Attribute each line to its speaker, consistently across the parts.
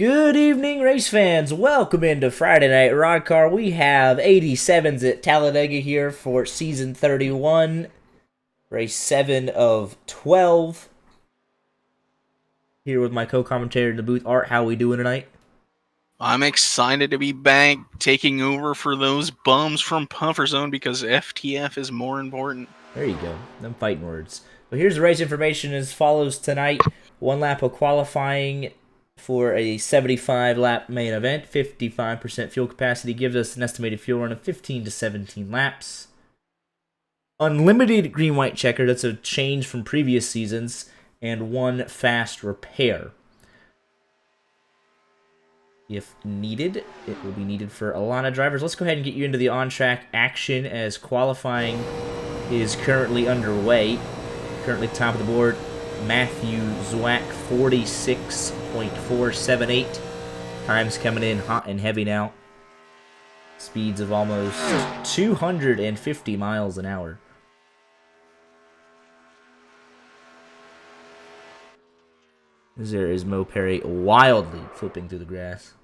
Speaker 1: Good evening, race fans. Welcome into Friday Night RODDCAR. We have 87's at Talladega here for Season 31, Race 7 of 12. Here with my co-commentator in the booth, Art. How we doing tonight?
Speaker 2: I'm excited to be back taking over for those bums from Puffer Zone because FTF is more important.
Speaker 1: There you go. Them fighting words. But here's the race information as follows tonight. One lap of qualifying for a 75-lap main event. 55% fuel capacity gives us an estimated fuel run of 15 to 17 laps. Unlimited green-white checker. That's a change from previous seasons. And one fast repair. If needed, it will be needed for a lot of drivers. Let's go ahead and get you into the on-track action as qualifying is currently underway. Currently top of the board, Matthew Zwack, 46.478. Time's coming in hot and heavy now. Speeds of almost 250 miles an hour. There is Mo Perry wildly flipping through the grass.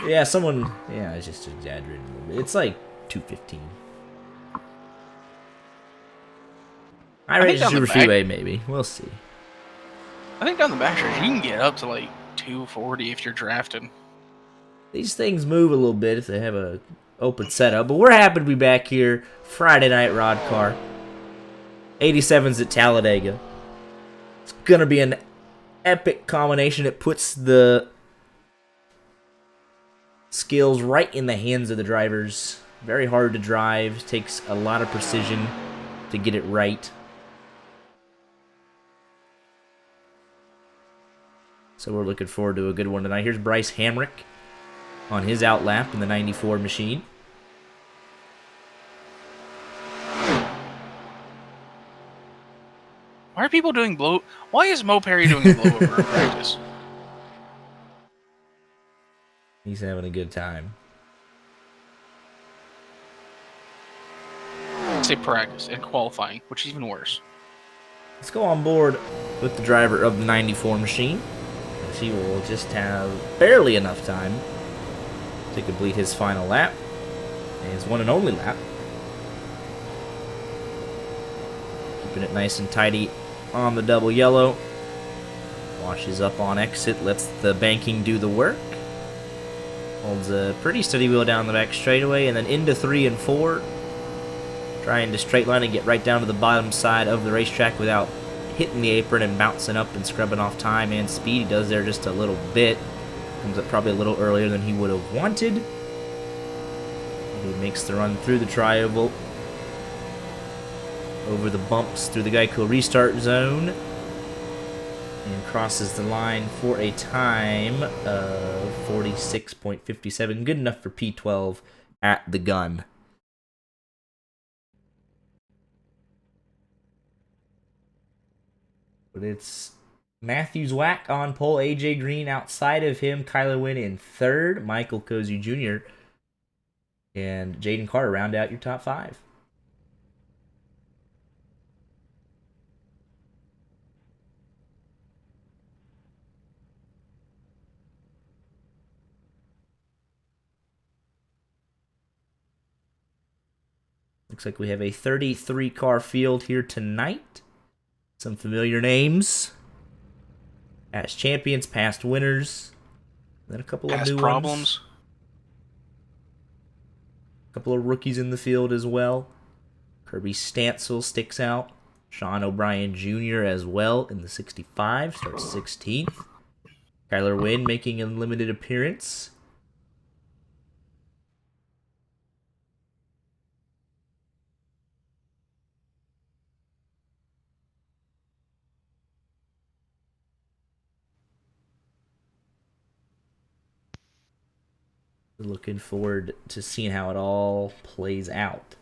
Speaker 1: Yeah, I just exaggerated a little bit. It's like 215. I rate Super Freeway, maybe. We'll see.
Speaker 2: I think down the backstretch, you can get up to like 240 if you're drafted.
Speaker 1: These things move a little bit if they have a open setup, but we're happy to be back here. Friday Night RODDCAR. 87's at Talladega. It's gonna be an epic combination. It puts the skills right in the hands of the drivers. Very hard to drive. Takes a lot of precision to get it right. So we're looking forward to a good one tonight. Here's Bryce Hamrick on his outlap in the 94 machine.
Speaker 2: Why are people doing Why is Mo Perry doing a blowover in practice?
Speaker 1: He's having a good time.
Speaker 2: Say practice and qualifying, which is even worse.
Speaker 1: Let's go on board with the driver of the 94 machine. As he will just have barely enough time to complete his final lap. His one and only lap. Keeping it nice and tidy on the double yellow. Washes up on exit, lets the banking do the work. Holds a pretty steady wheel down the back straightaway, and then into 3 and 4. Trying to straight line and get right down to the bottom side of the racetrack without hitting the apron and bouncing up and scrubbing off time and speed. He does there just a little bit. Comes up probably a little earlier than he would have wanted. He makes the run through the tri-oval. Over the bumps through the Geico restart zone. And crosses the line for a time of 46.57. Good enough for P12 at the gun. But it's Matthew Zwack on pole, AJ Green outside of him, Kyler Wynn in third, Michael Cozy Jr. and Jaden Carter round out your top 5. Looks like we have a 33-car field here tonight. Some familiar names. Past champions, past winners. Then a couple of new problems. A couple of rookies in the field as well. Kirby Stancil sticks out. Sean O'Brien Jr. as well in the 65. Starts 16th. Kyler Wynn making a limited appearance. Looking forward to seeing how it all plays out.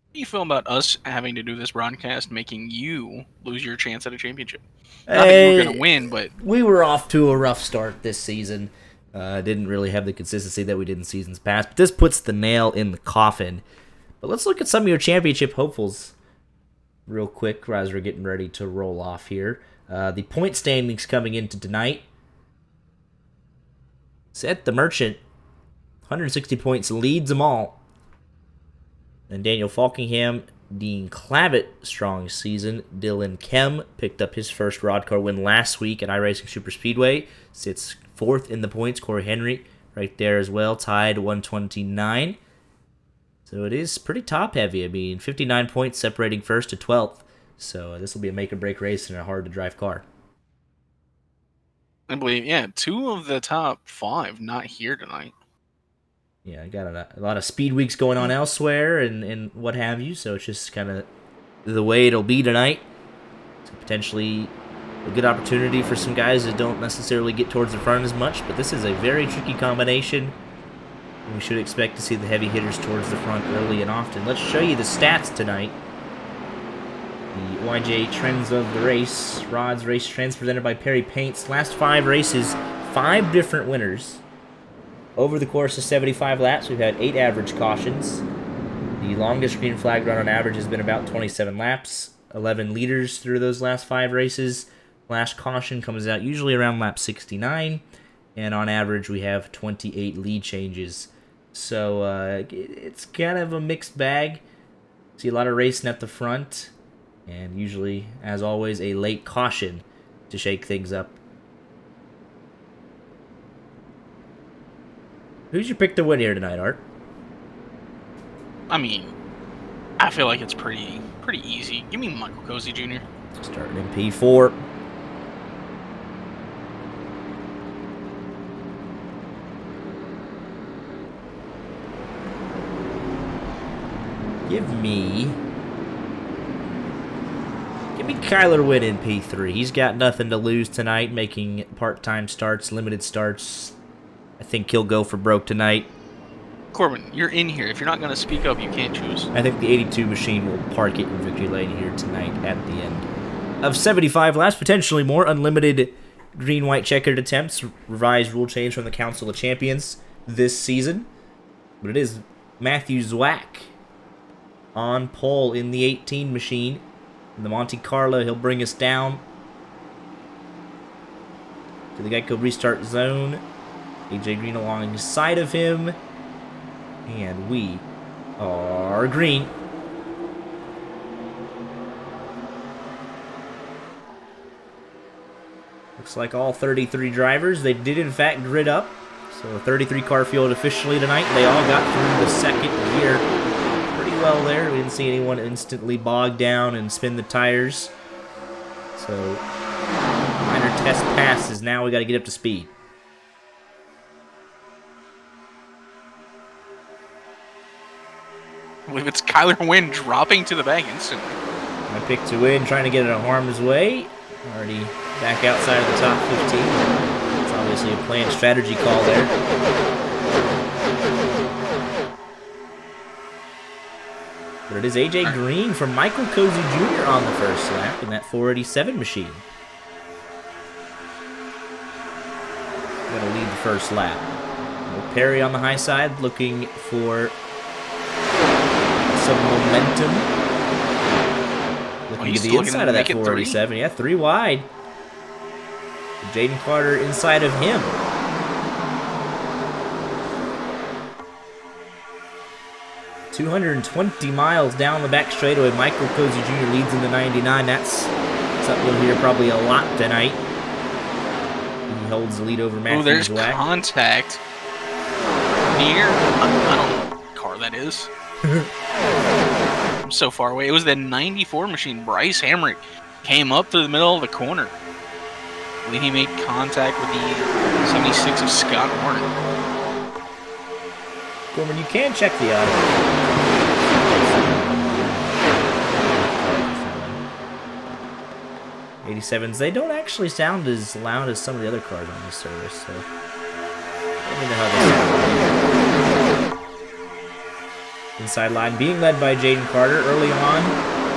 Speaker 2: How do you feel about us having to do this broadcast, making you lose your chance at a championship? Not that you were going to win, but
Speaker 1: we were off to a rough start this season. Didn't really have the consistency that we did in seasons past. But this puts the nail in the coffin. But let's look at some of your championship hopefuls. real quick as we're getting ready to roll off here. The point standings coming into tonight. Seth the Merchant, 160 points, leads them all. And Daniel Falkingham, Dean Clavitt, strong season. Dylan Kem picked up his first RODDCAR win last week at iRacing Superspeedway. Sits fourth in the points. Corey Henry right there as well, tied 129. So it is pretty top-heavy. I mean, 59 points separating first to 12th. So this will be a make-or-break race in a hard-to-drive car.
Speaker 2: I believe, yeah, 2 of the top 5 not here tonight.
Speaker 1: Yeah, I got a lot of speed weeks going on elsewhere and what have you, so it's just kind of the way it'll be tonight. So potentially a good opportunity for some guys that don't necessarily get towards the front as much, but this is a very tricky combination. We should expect to see the heavy hitters towards the front early and often. Let's show you the stats tonight. The YJ Trends of the Race, Rods Race Trends presented by Perry Paints. Last 5 races, 5 different winners. Over the course of 75 laps, we've had 8 average cautions. The longest green flag run on average has been about 27 laps, 11 leaders through those last 5 races. Last caution comes out usually around lap 69, and on average we have 28 lead changes. So it's kind of a mixed bag. See a lot of racing at the front, and usually, as always, a late caution to shake things up. Who's your pick to win here tonight, Art?
Speaker 2: I mean, I feel like it's pretty easy. Give me Michael Cozy Jr.
Speaker 1: Starting in P4. Give me Kyler Witt in P3. He's got nothing to lose tonight, making part-time starts, limited starts. I think he'll go for broke tonight.
Speaker 2: Corbin, you're in here. If you're not going to speak up, you can't choose.
Speaker 1: I think the 82 machine will park it in victory lane here tonight at the end of 75 laps, potentially more. Unlimited green-white checkered attempts, revised rule change from the Council of Champions this season. But it is Matthew Zwack on pole in the 18 machine. In the Monte Carlo, he'll bring us down to the Geico restart zone. AJ Green alongside of him. And we are green. Looks like all 33 drivers, they did in fact grid up. So 33 car field officially tonight. They all got through the second gear pretty well there. We didn't see anyone instantly bog down and spin the tires. So minor test passes. Now we got to get up to speed.
Speaker 2: I believe it's Kyler Wynn dropping to the back instantly.
Speaker 1: My pick to win, trying to get it in harm's way. Already back outside of the top 15. It's obviously a planned strategy call there. But it is AJ Green from Michael Cozy Jr. on the first lap in that 487 machine. Going to lead the first lap. Perry on the high side looking for some momentum. Looking at the inside of that 487. Yeah, 3 wide. Jaden Carter inside of him. .220 miles down the back straightaway. Michael Cozy Jr. leads in the 99. That's something we'll hear probably a lot tonight. He holds the lead over Matthew Zwack.
Speaker 2: There's contact near. I don't know what car that is. I'm so far away. It was the 94 machine. Bryce Hamrick came up through the middle of the corner. I believe he made contact with the 76 of Scott Horner.
Speaker 1: Gorman, you can check the audio. 87's, they don't actually sound as loud as some of the other cars on this service, so let me know how they sound. Inside line being led by Jaden Carter early on.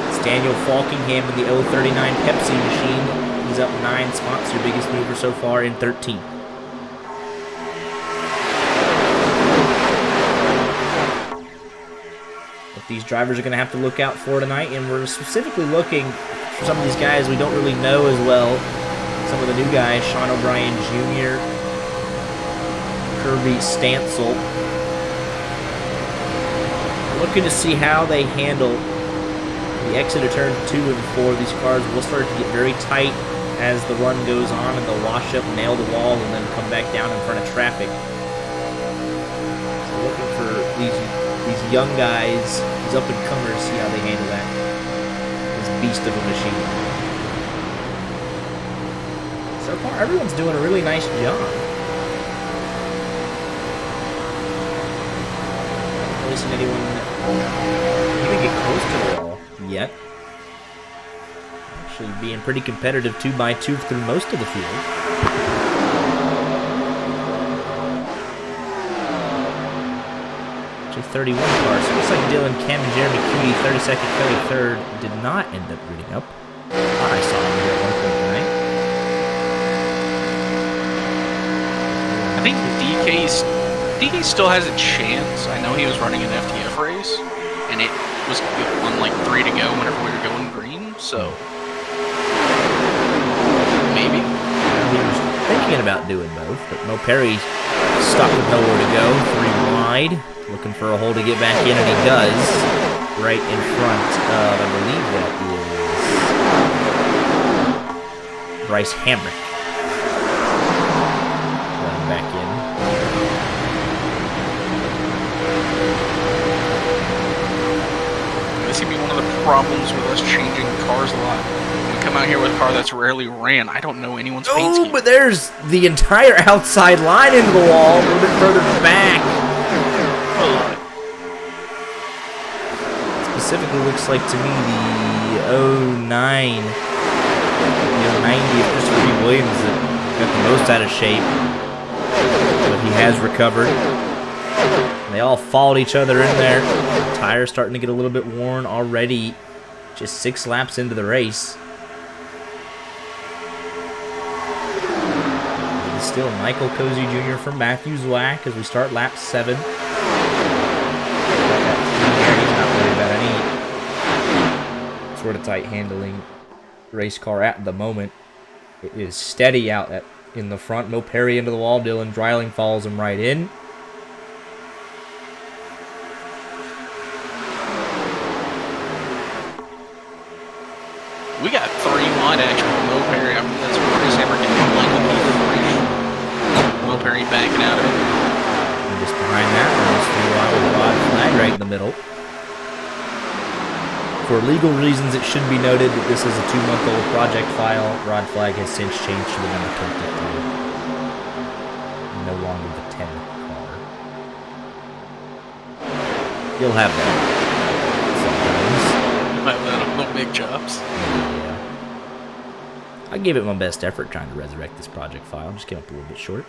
Speaker 1: It's Daniel Falkingham in the 039 Pepsi machine. He's up 9 spots, your biggest mover so far in 13. these drivers are going to have to look out for tonight, and we're specifically looking for some of these guys we don't really know as well. Some of the new guys, Sean O'Brien Jr., Kirby Stansel. Looking to see how they handle the exit of turn 2 and 4. These cars will start to get very tight as the run goes on, and they'll wash up, nail the wall, and then come back down in front of traffic. So looking for these young guys, these up-and-comers, see how they handle that. This beast of a machine. So far, everyone's doing a really nice job. I haven't really seen anyone even get close to the wall yet. Actually being pretty competitive 2x2 through most of the field. Actually 31 cars. So it looks like Dylan, Cam, and Jeremy Cutie, 32nd, Kelly 3rd, did not end up reading up. I saw him here at one point tonight.
Speaker 2: I think DK still has a chance. I know he was running an FTF race, and it was on like 3 to go whenever we were going green, so maybe.
Speaker 1: He was thinking about doing both, but Mo Perry's stuck with nowhere to go, 3 wide, looking for a hole to get back in, and he does, right in front of, I believe that is Bryce Hamrick. Running back in.
Speaker 2: This could be one of the problems with us changing cars a lot. When we come out here with a car that's rarely ran, I don't know anyone's paint scheme.
Speaker 1: Oh, but there's the entire outside line into the wall, a little bit further back. Specifically looks like to me the 09, the 090 of Christopher B. Williams that got the most out of shape, but he has recovered. They all followed each other in there. The tires starting to get a little bit worn already, just 6 laps into the race. It's still Michael Cozy Jr. from Matthews Whack as we start lap 7. He's not worried about any sort of tight handling race car at the moment. It is steady out in the front. Mo Perry into the wall. Dylan Dreiling follows him right in.
Speaker 2: We got 3 wide actually with Mo Perry. I mean, that's Bryce Hamrick and Michael B. Mo Perry backing out of it.
Speaker 1: And just behind that, there's 3 wide with a rod flag right in the middle. For legal reasons, it should be noted that this is a 2-month-old project file. Rod flag has since changed to the number 23. No longer the 10 car. You'll have that sometimes.
Speaker 2: Might let them little big chops.
Speaker 1: Yeah. I gave it my best effort trying to resurrect this project file. Just came up a little bit short.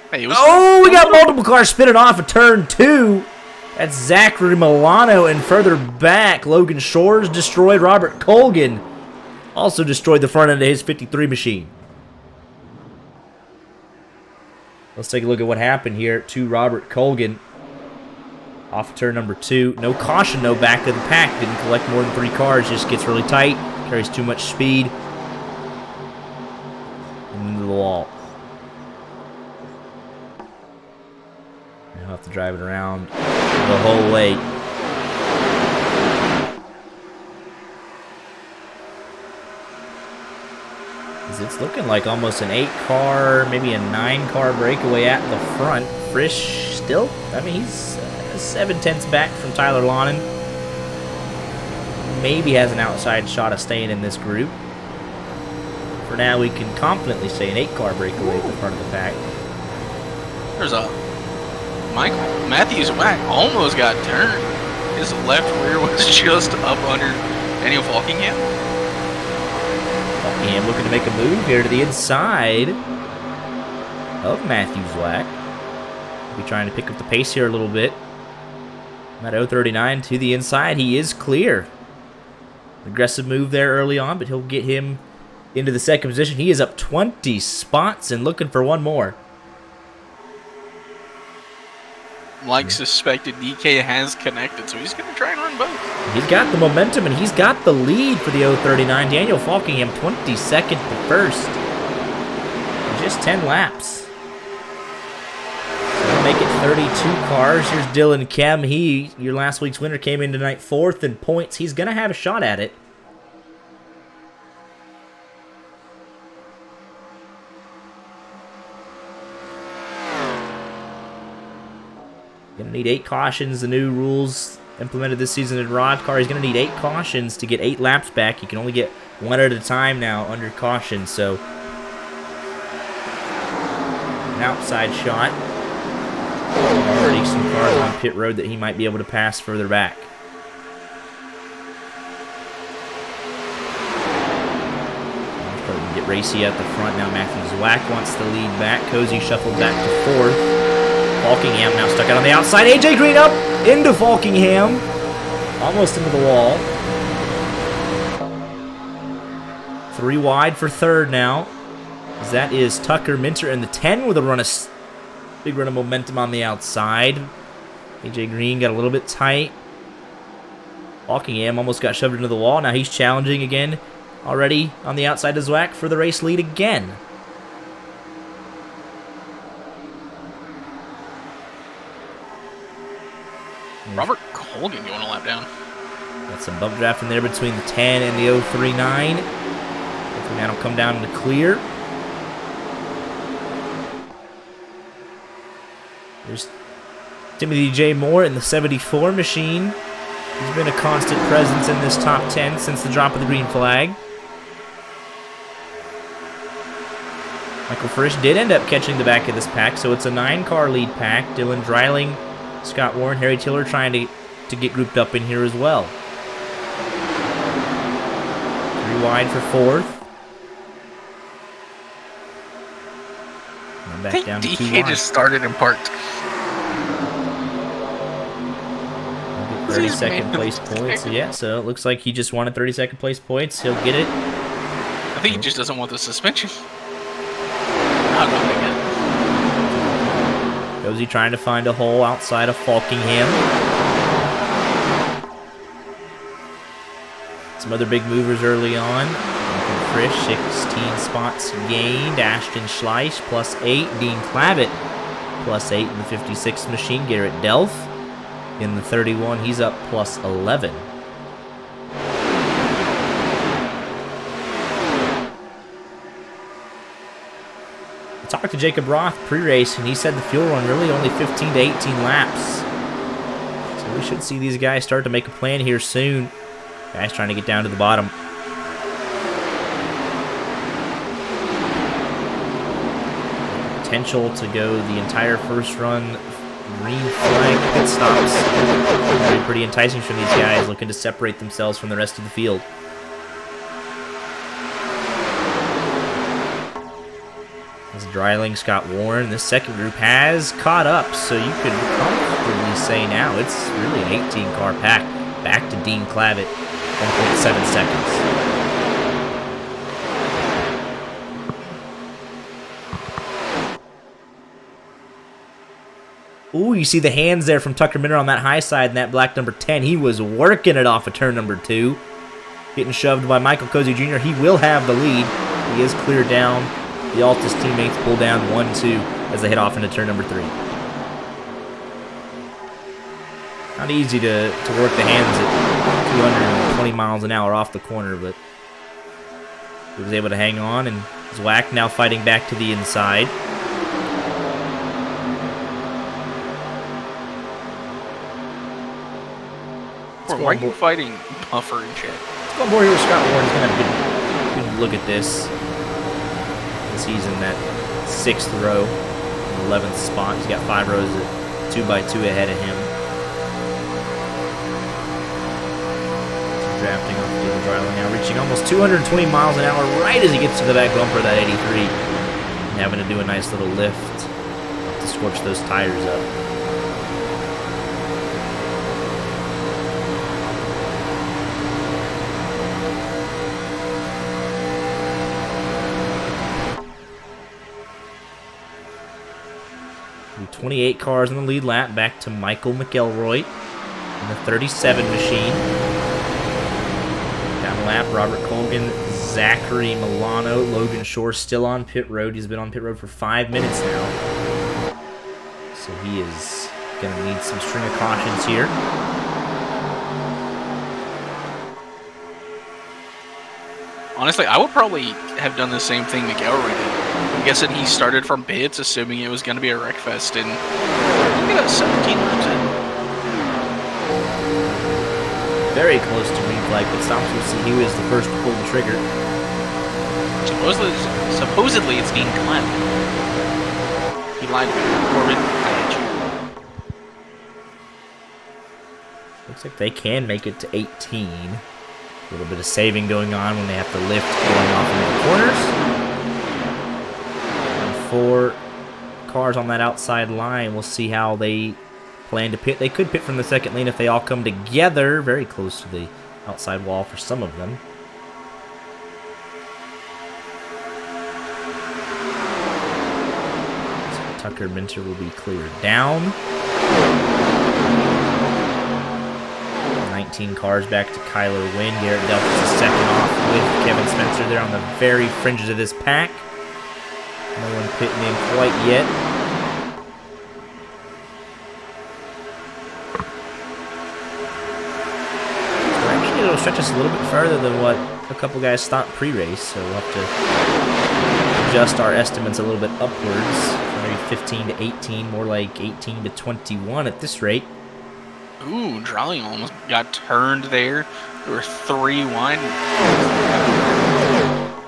Speaker 2: Hey, we
Speaker 1: got multiple cars spinning off of turn 2. That's Zachary Milano, and further back, Logan Shores destroyed. Robert Colgan also destroyed the front end of his 53 machine. Let's take a look at what happened here to Robert Colgan. Off turn number 2. No caution, no back of the pack. Didn't collect more than 3 cars. Just gets really tight. Carries too much speed. Into the wall. I'll have to drive it around the whole way. It's looking like almost an 8-car, maybe a 9-car breakaway at the front. Frisch still, I mean, he's 7/10ths back from Tyler Lonan. Maybe has an outside shot of staying in this group. For now, we can confidently say an 8-car breakaway at the front of the pack.
Speaker 2: There's a Matthews Whack almost got turned. His left rear was just up under Daniel Falkingham.
Speaker 1: Falkingham looking to make a move here to the inside of Matthews Whack. Be trying to pick up the pace here a little bit. At 039 to the inside, he is clear. Aggressive move there early on, but he'll get him into the second position. He is up 20 spots and looking for one more.
Speaker 2: like suspected, DK has connected, so he's going to try and run both.
Speaker 1: He's got the momentum, and he's got the lead for the 039. Daniel Falkingham, 22nd to first. In just 10 laps. So that'll make it 32 cars. Here's Dylan Kem. He, your last week's winner, came in tonight 4th in points. He's going to have a shot at it. Gonna need 8 cautions. The new rules implemented this season in RODDCAR. He's gonna need 8 cautions to get 8 laps back. You can only get 1 at a time now under caution. So an outside shot. Already some cars on pit road that he might be able to pass further back. Get racy at the front now. Matthew Zwack wants the lead back. Cozy shuffled back to 4th. Falkingham now stuck out on the outside. AJ Green up into Falkingham. Almost into the wall. 3 wide for 3rd now. As that is Tucker Minter in the 10 with a big run of momentum on the outside. AJ Green got a little bit tight. Falkingham almost got shoved into the wall. Now he's challenging again. Already on the outside of Zwack for the race lead again.
Speaker 2: Robert Colgan going a lap down.
Speaker 1: Got some bump draft in there between the 10 and the 039. 039 will come down in the clear. There's Timothy J. Moore in the 74 machine. He's been a constant presence in this top 10 since the drop of the green flag. Michael Frisch did end up catching the back of this pack, so it's a 9-car lead pack. Dylan Dreiling, Scott Warren, Harry Tiller trying to get grouped up in here as well. 3 wide for 4th. And back down to 2 wide.
Speaker 2: just started and parked.
Speaker 1: 32nd place points. Yeah, so it looks like he just wanted 32nd place points. He'll get it.
Speaker 2: I think he just doesn't want the suspension. Not really good.
Speaker 1: Cozy trying to find a hole outside of Falkingham. Some other big movers early on. Michael Frisch, 16 spots gained. Ashton Schleich, +8. Dean Clavitt, +8 in the 56 machine. Garrett Delph in the 31. He's up +11. I talked to Jacob Roth pre-race, and he said the fuel run really only 15 to 18 laps. So we should see these guys start to make a plan here soon. Guys trying to get down to the bottom. Potential to go the entire first run green flag pit stops. Pretty enticing from these guys looking to separate themselves from the rest of the field. Dreiling, Scott Warren. This second group has caught up, so you could comfortably say now it's really an 18-car pack. Back to Dean Clavitt, 1.7 seconds. Ooh, you see the hands there from Tucker Minter on that high side in that black number 10. He was working it off of turn number 2. Getting shoved by Michael Cozy Jr. He will have the lead. He is clear down. The Altus teammates pull down 1-2 as they head off into turn number 3. Not easy to work the hands at 220 miles an hour off the corner, but he was able to hang on, and Zwack now fighting back to the inside.
Speaker 2: Why are you fighting Puffer and shit?
Speaker 1: Let's go on board here with Scott Warren. He's going to have a good look at this. He's in that 6th row, 11th spot. He's got 5 rows at 2x2 ahead of him. Drafting off the Dreiling now, reaching almost 220 miles an hour right as he gets to the back bumper of that 83. And having to do a nice little lift to scorch those tires up. 28 cars in the lead lap, back to Michael McElroy in the 37 machine. Down the lap, Robert Colgan, Zachary Milano, Logan Shore still on pit road. He's been on pit road for 5 minutes now. So he is going to need some string of cautions here.
Speaker 2: Honestly, I would probably have done the same thing McElroy did. I'm guessing he started from pits, assuming it was going to be a wreck fest, and look at that, 17 laps in.
Speaker 1: Very close to green flag pit stops. We'll see he was the first to pull the trigger.
Speaker 2: Supposedly it's Dean Clem. He lied to me. Corbin, I hate you.
Speaker 1: Looks like they can make it to 18. A little bit of saving going on when they have to lift going off into the corners. And 4 cars on that outside line. We'll see how they plan to pit. They could pit from the second lane if they all come together. Very close to the outside wall for some of them. So Tucker Minter will be cleared down. 19 cars back to Kyler Wynn. Garrett Delphus is second off with Kevin Spencer there on the very fringes of this pack. No one pitting in quite yet. So actually it'll stretch us a little bit further than what a couple guys thought pre-race, so we'll have to adjust our estimates a little bit upwards. Maybe 15 to 18, more like 18 to 21 at this rate.
Speaker 2: Ooh, Drawling almost got turned there. There were 3 wide.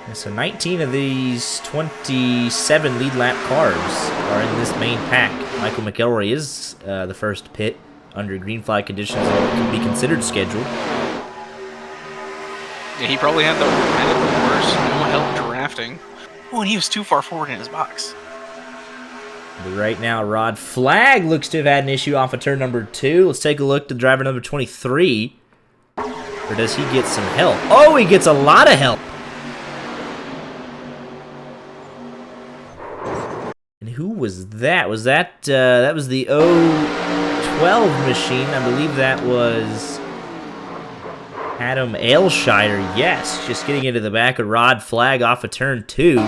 Speaker 1: And so 19 of these 27 lead lap cars are in this main pack. Michael McElroy is the first pit under green flag conditions that can be considered scheduled.
Speaker 2: Yeah, he probably had the worst no help drafting. Oh, and he was too far forward in his box.
Speaker 1: But right now, Rod Flag looks to have had an issue off of turn number 2. Let's take a look to driver number 23. Or does he get some help? Oh, he gets a lot of help. And who was that? Was that that was the 012 machine? I believe that was Adam Ailshire. Yes, just getting into the back of Rod Flag off of turn 2.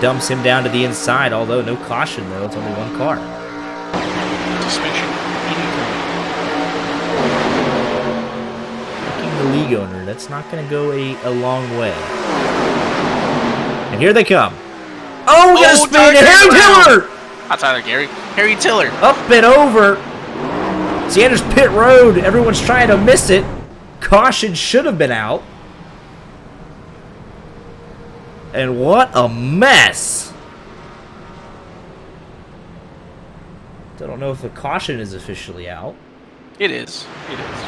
Speaker 1: Dumps him down to the inside, although no caution, though. It's only 1 car.
Speaker 2: Suspension.
Speaker 1: Picking the league owner, that's not going to go a long way. And here they come. Oh, we got a spin! Harry Tiller!
Speaker 2: Not Tyler Gary. Harry Tiller.
Speaker 1: Up and over. Sanders pit road. Everyone's trying to miss it. Caution should have been out. And what a mess! I don't know if the caution is officially out.
Speaker 2: It is. It is.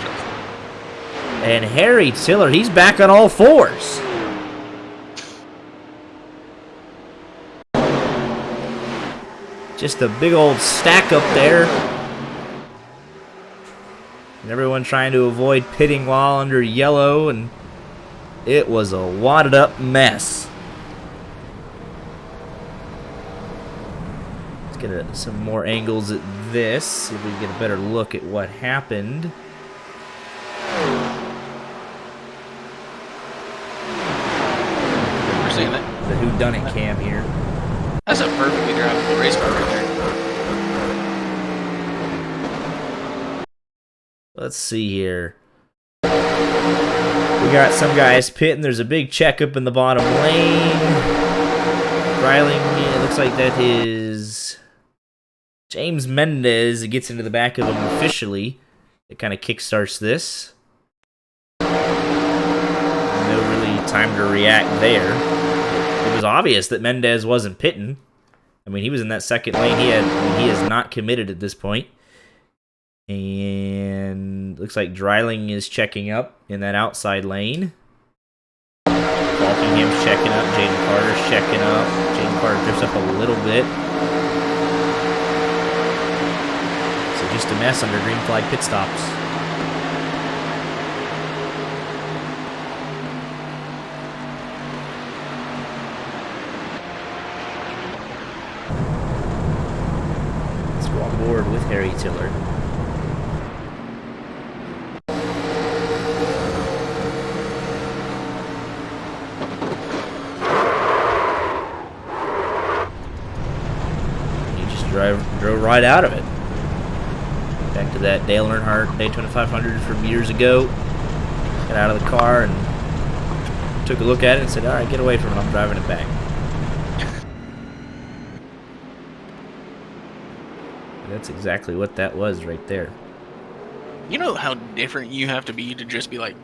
Speaker 1: And Harry Tiller, he's back on all 4s. Just a big old stack up there. And everyone trying to avoid pitting while under yellow, and it was a wadded up mess. Get some more angles at this, see if we can get a better look at what happened.
Speaker 2: We're seeing that.
Speaker 1: The whodunit cam here.
Speaker 2: That's a perfectly drivable race car right there.
Speaker 1: Let's see here. We got some guys pitting. There's a big checkup in the bottom lane. Riling, it looks like that is James Mendez. It gets into the back of him officially. It kind of kickstarts this. No really time to react there. It was obvious that Mendez wasn't pitting. I mean, he was in that second lane. He is not committed at this point. And looks like Dreiling is checking up in that outside lane. Walkingham's checking up. Jaden Carter's checking up. Jaden Carter drifts up a little bit. So just a mess under green flag pit stops. on board with Harry Tiller. He just drove right out of it. Back to that Dale Earnhardt Daytona 500 from years ago. Got out of the car and took a look at it and said, all right, get away from it. I'm driving it back. That's exactly what that was right there.
Speaker 2: You know how different you have to be to just be like,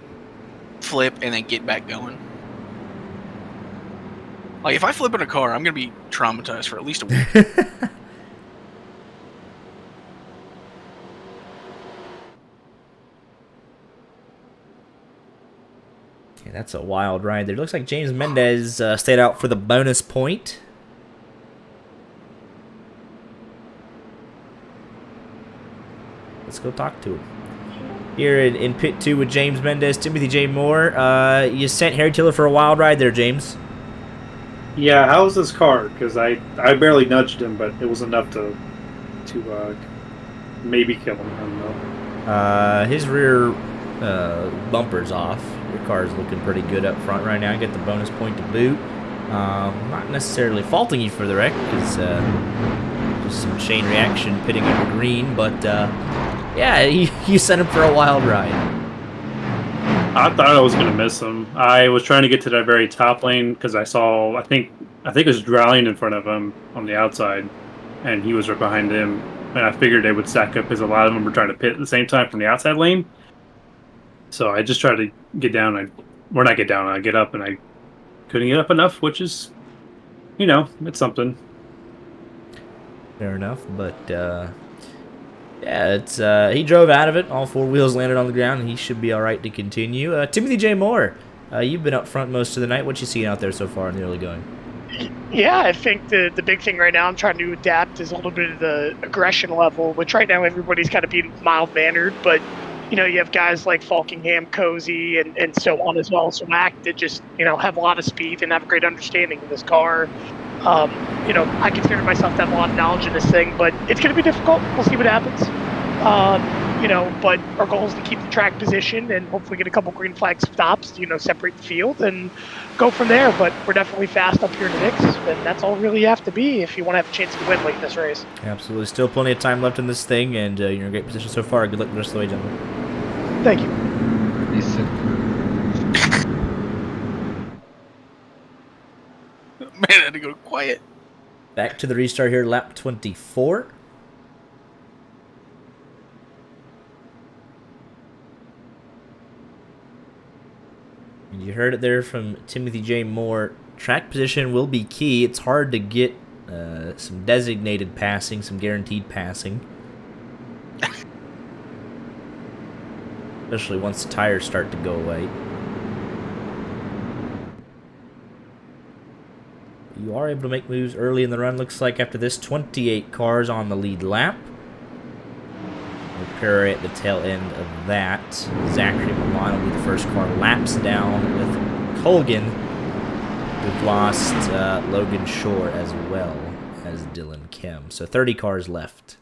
Speaker 2: flip and then get back going? Like, if I flip in a car, I'm going to be traumatized for at least a week.
Speaker 1: Yeah, that's a wild ride there. Looks like James Mendez stayed out for the bonus point. Let's go talk to him. Here in pit 2 with James Mendez, Timothy J. Moore. You sent Harry Tiller for a wild ride there, James.
Speaker 3: Yeah, how was this car? Because I barely nudged him, but it was enough to maybe kill him. I don't know.
Speaker 1: His rear bumper's off. Your car's looking pretty good up front right now. Get the bonus point to boot. Not necessarily faulting you for the wreck, because just some chain reaction pitting under green, but yeah, you sent him for a wild ride.
Speaker 3: I thought I was going to miss him. I was trying to get to that very top lane because I saw, I think it was Drowning in front of him on the outside, and he was right behind him. And I figured they would stack up because a lot of them were trying to pit at the same time from the outside lane. So I just tried to get down. I get up, and I couldn't get up enough, which is, it's something.
Speaker 1: Fair enough, but yeah, it's he drove out of it. All 4 wheels landed on the ground, and he should be all right to continue. Timothy J. Moore, you've been up front most of the night. What you seeing out there so far in the early going?
Speaker 4: Yeah, I think the big thing right now I'm trying to adapt is a little bit of the aggression level, which right now everybody's kind of being mild-mannered, but you have guys like Falkingham, Cozy, and so on as well, so Mac that just, have a lot of speed and have a great understanding of this car. I consider myself to have a lot of knowledge in this thing, but it's going to be difficult. We'll see what happens. But our goal is to keep the track position and hopefully get a couple green flag stops, separate the field and go from there. But we're definitely fast up here in the mix, and that's all really you have to be if you want to have a chance to win late in this race.
Speaker 1: Absolutely. Still plenty of time left in this thing, and you're in a great position so far. Good luck the rest of the way, gentlemen.
Speaker 4: Thank you.
Speaker 2: Man, I had to go quiet.
Speaker 1: Back to the restart here, lap 24. And you heard it there from Timothy J. Moore. Track position will be key. It's hard to get some designated passing, some guaranteed passing. Especially once the tires start to go away. You are able to make moves early in the run. Looks like after this, 28 cars on the lead lap. Perry at the tail end of that. Zachary Milan will be the first car laps down with Colgan. We've lost Logan Shore as well as Dylan Kim. So 30 cars left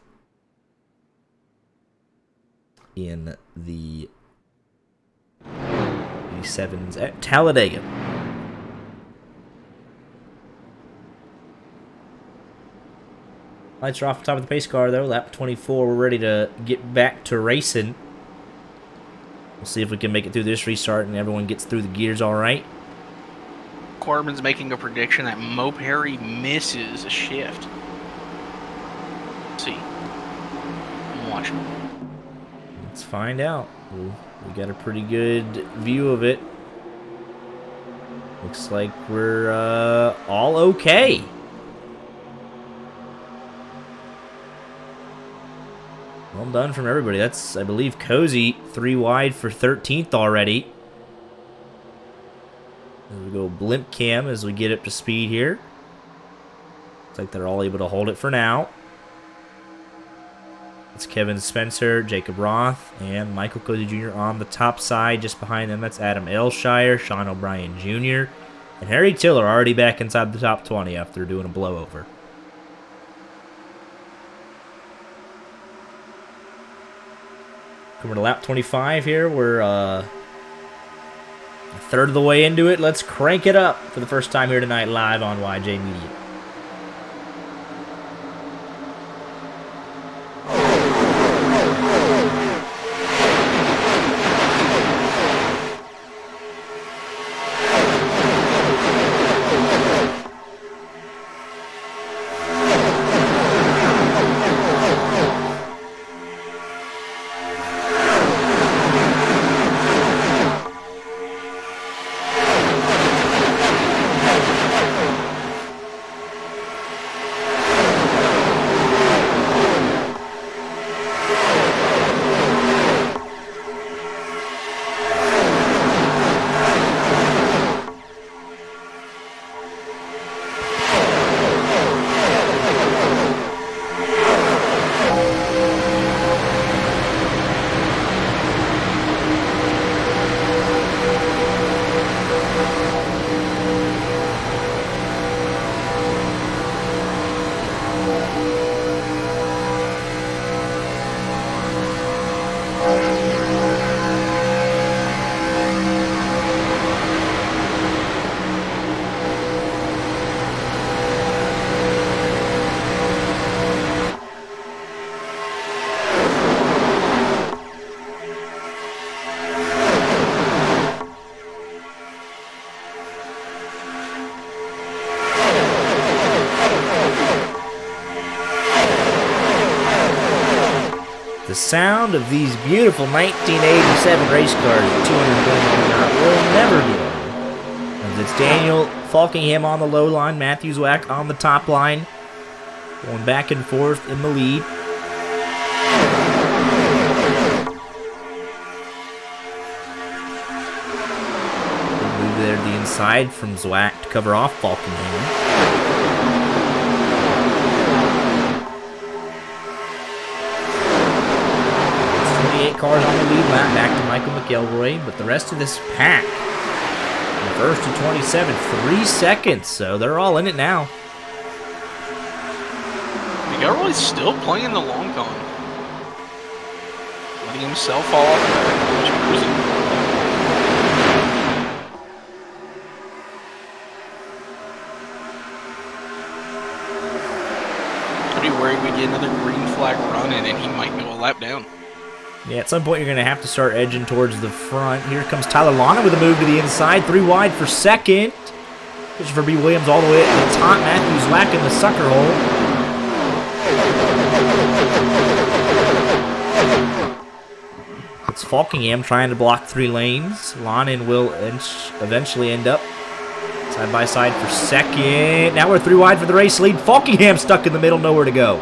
Speaker 1: in the 87's at Talladega. Lights are off the top of the pace car, though. Lap 24, we're ready to get back to racing. We'll see if we can make it through this restart and everyone gets through the gears all right.
Speaker 2: Corbin's making a prediction that Mo Perry misses a shift. Let's see. I'm watching.
Speaker 1: Let's find out. We got a pretty good view of it. Looks like we're all okay. Well done from everybody. That's, I believe, Cozy 3 wide for 13th already. There we go, blimp cam as we get up to speed here. Looks like they're all able to hold it for now. It's Kevin Spencer, Jacob Roth, and Michael Cozy Jr. on the top side. Just behind them, that's Adam Elshire, Sean O'Brien Jr., and Harry Tiller already back inside the top 20 after doing a blowover. Coming to lap 25 here. We're a third of the way into it. Let's crank it up for the first time here tonight live on YJ Media. The sound of these beautiful 1987 race cars at 220 will never be over. As it's Daniel Falkingham on the low line, Matthews Wack on the top line, going back and forth in the lead. Move there to the inside from Zwack to cover off Falkingham. 8 cars on the lead lap, back to Michael McElroy, but the rest of this pack, in the first to 27, 3 seconds, so they're all in it now.
Speaker 2: McElroy's still playing the long con, letting himself fall off the back, just cruising. Pretty worried we get another green flag run and then he might go a lap down.
Speaker 1: Yeah, at some point you're going to have to start edging towards the front. Here comes Tyler Lana with a move to the inside. 3 wide for second. Christopher B. Williams all the way at the top. Matthews Wack in the sucker hole. It's Falkingham trying to block 3 lanes. Lana will eventually end up side by side for second. Now we're 3 wide for the race lead. Falkingham stuck in the middle, nowhere to go.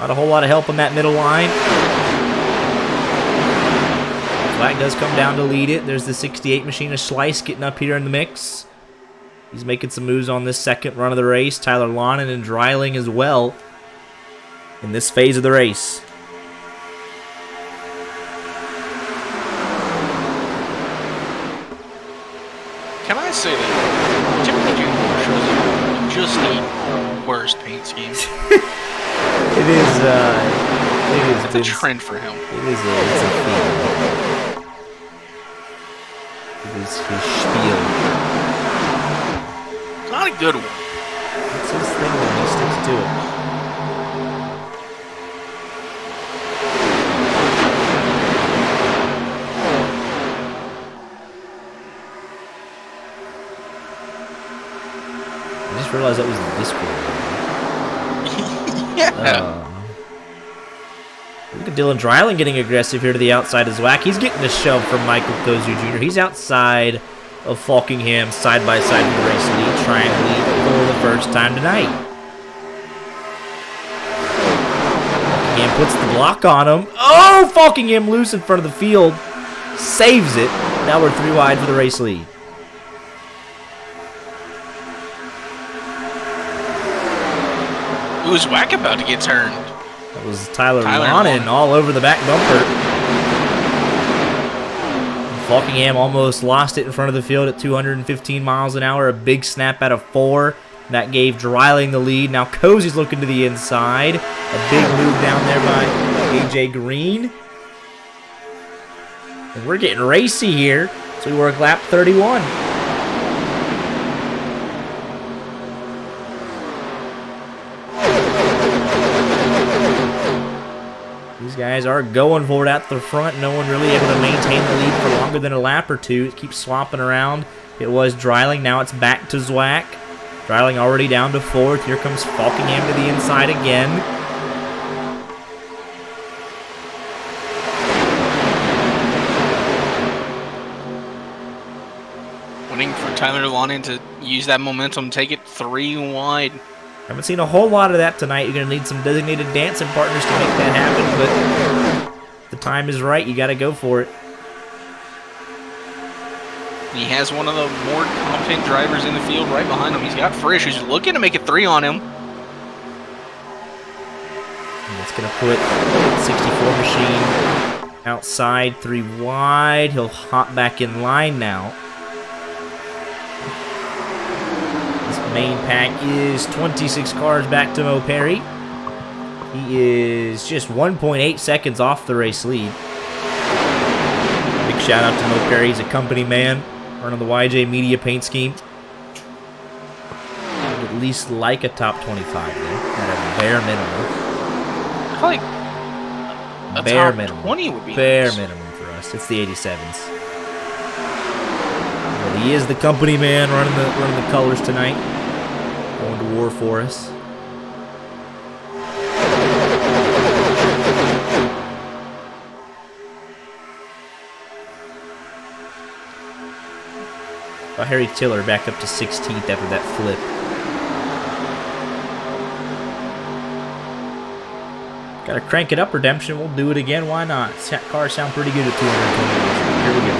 Speaker 1: Not a whole lot of help on that middle line. Flag does come down to lead it. There's the 68 machinist Slice getting up here in the mix. He's making some moves on this second run of the race. Tyler Lonan and Dreiling as well in this phase of the race.
Speaker 2: Can I say that Timothy Jr. just need worst paint schemes?
Speaker 1: It is
Speaker 2: It's a trend for him.
Speaker 1: It's a theme. It is his spiel.
Speaker 2: It's not a good one.
Speaker 1: It's his thing when he sticks to it. I just realized that was the Discord.
Speaker 2: Yeah.
Speaker 1: Look at Dylan Dreiling getting aggressive here to the outside of Zwack. He's getting a shove from Michael Kozu Jr. He's outside of Falkingham, side by side in the race lead, trying to lead for the first time tonight. Falkingham puts the block on him. Oh, Falkingham loose in front of the field. Saves it. Now we're 3 wide for the race lead.
Speaker 2: Who's Wack about to get turned?
Speaker 1: That was Tyler Lonan all over the back bumper. Falkingham almost lost it in front of the field at 215 miles an hour. A big snap out of 4. That gave Dreiling the lead. Now Cozy's looking to the inside. A big move down there by AJ Green. And we're getting racy here. So we work lap 31. These guys are going for it at the front. No one really able to maintain the lead for longer than a lap or two. It keeps swapping around. It was Dreiling. Now it's back to Zwack. Dreiling already down to 4th. Here comes Falkingham to the inside again.
Speaker 2: Waiting for Tyler Lonin to use that momentum, take it 3 wide.
Speaker 1: Haven't seen a whole lot of that tonight. You're going to need some designated dancing partners to make that happen, but the time is right. You got to go for it.
Speaker 2: He has one of the more competent drivers in the field right behind him. He's got Frisch, who's looking to make it 3 on him.
Speaker 1: And it's going to put 64 machine outside, 3 wide. He'll hop back in line now. Main pack is 26 cars back to Mo Perry. He is just 1.8 seconds off the race lead. Big shout out to Mo Perry. He's a company man running the YJ Media paint scheme. Would at least like a top 25 though, at a bare minimum.
Speaker 2: I feel like a
Speaker 1: bare
Speaker 2: top
Speaker 1: minimum.
Speaker 2: 20 would be
Speaker 1: bare
Speaker 2: nice.
Speaker 1: minimum for us. It's the 87's. But he is the company man running the colors tonight. Going to war for us. Harry Tiller back up to 16th after that flip. Gotta crank it up, Redemption. We'll do it again. Why not? Cars sound pretty good at 220. Here we go.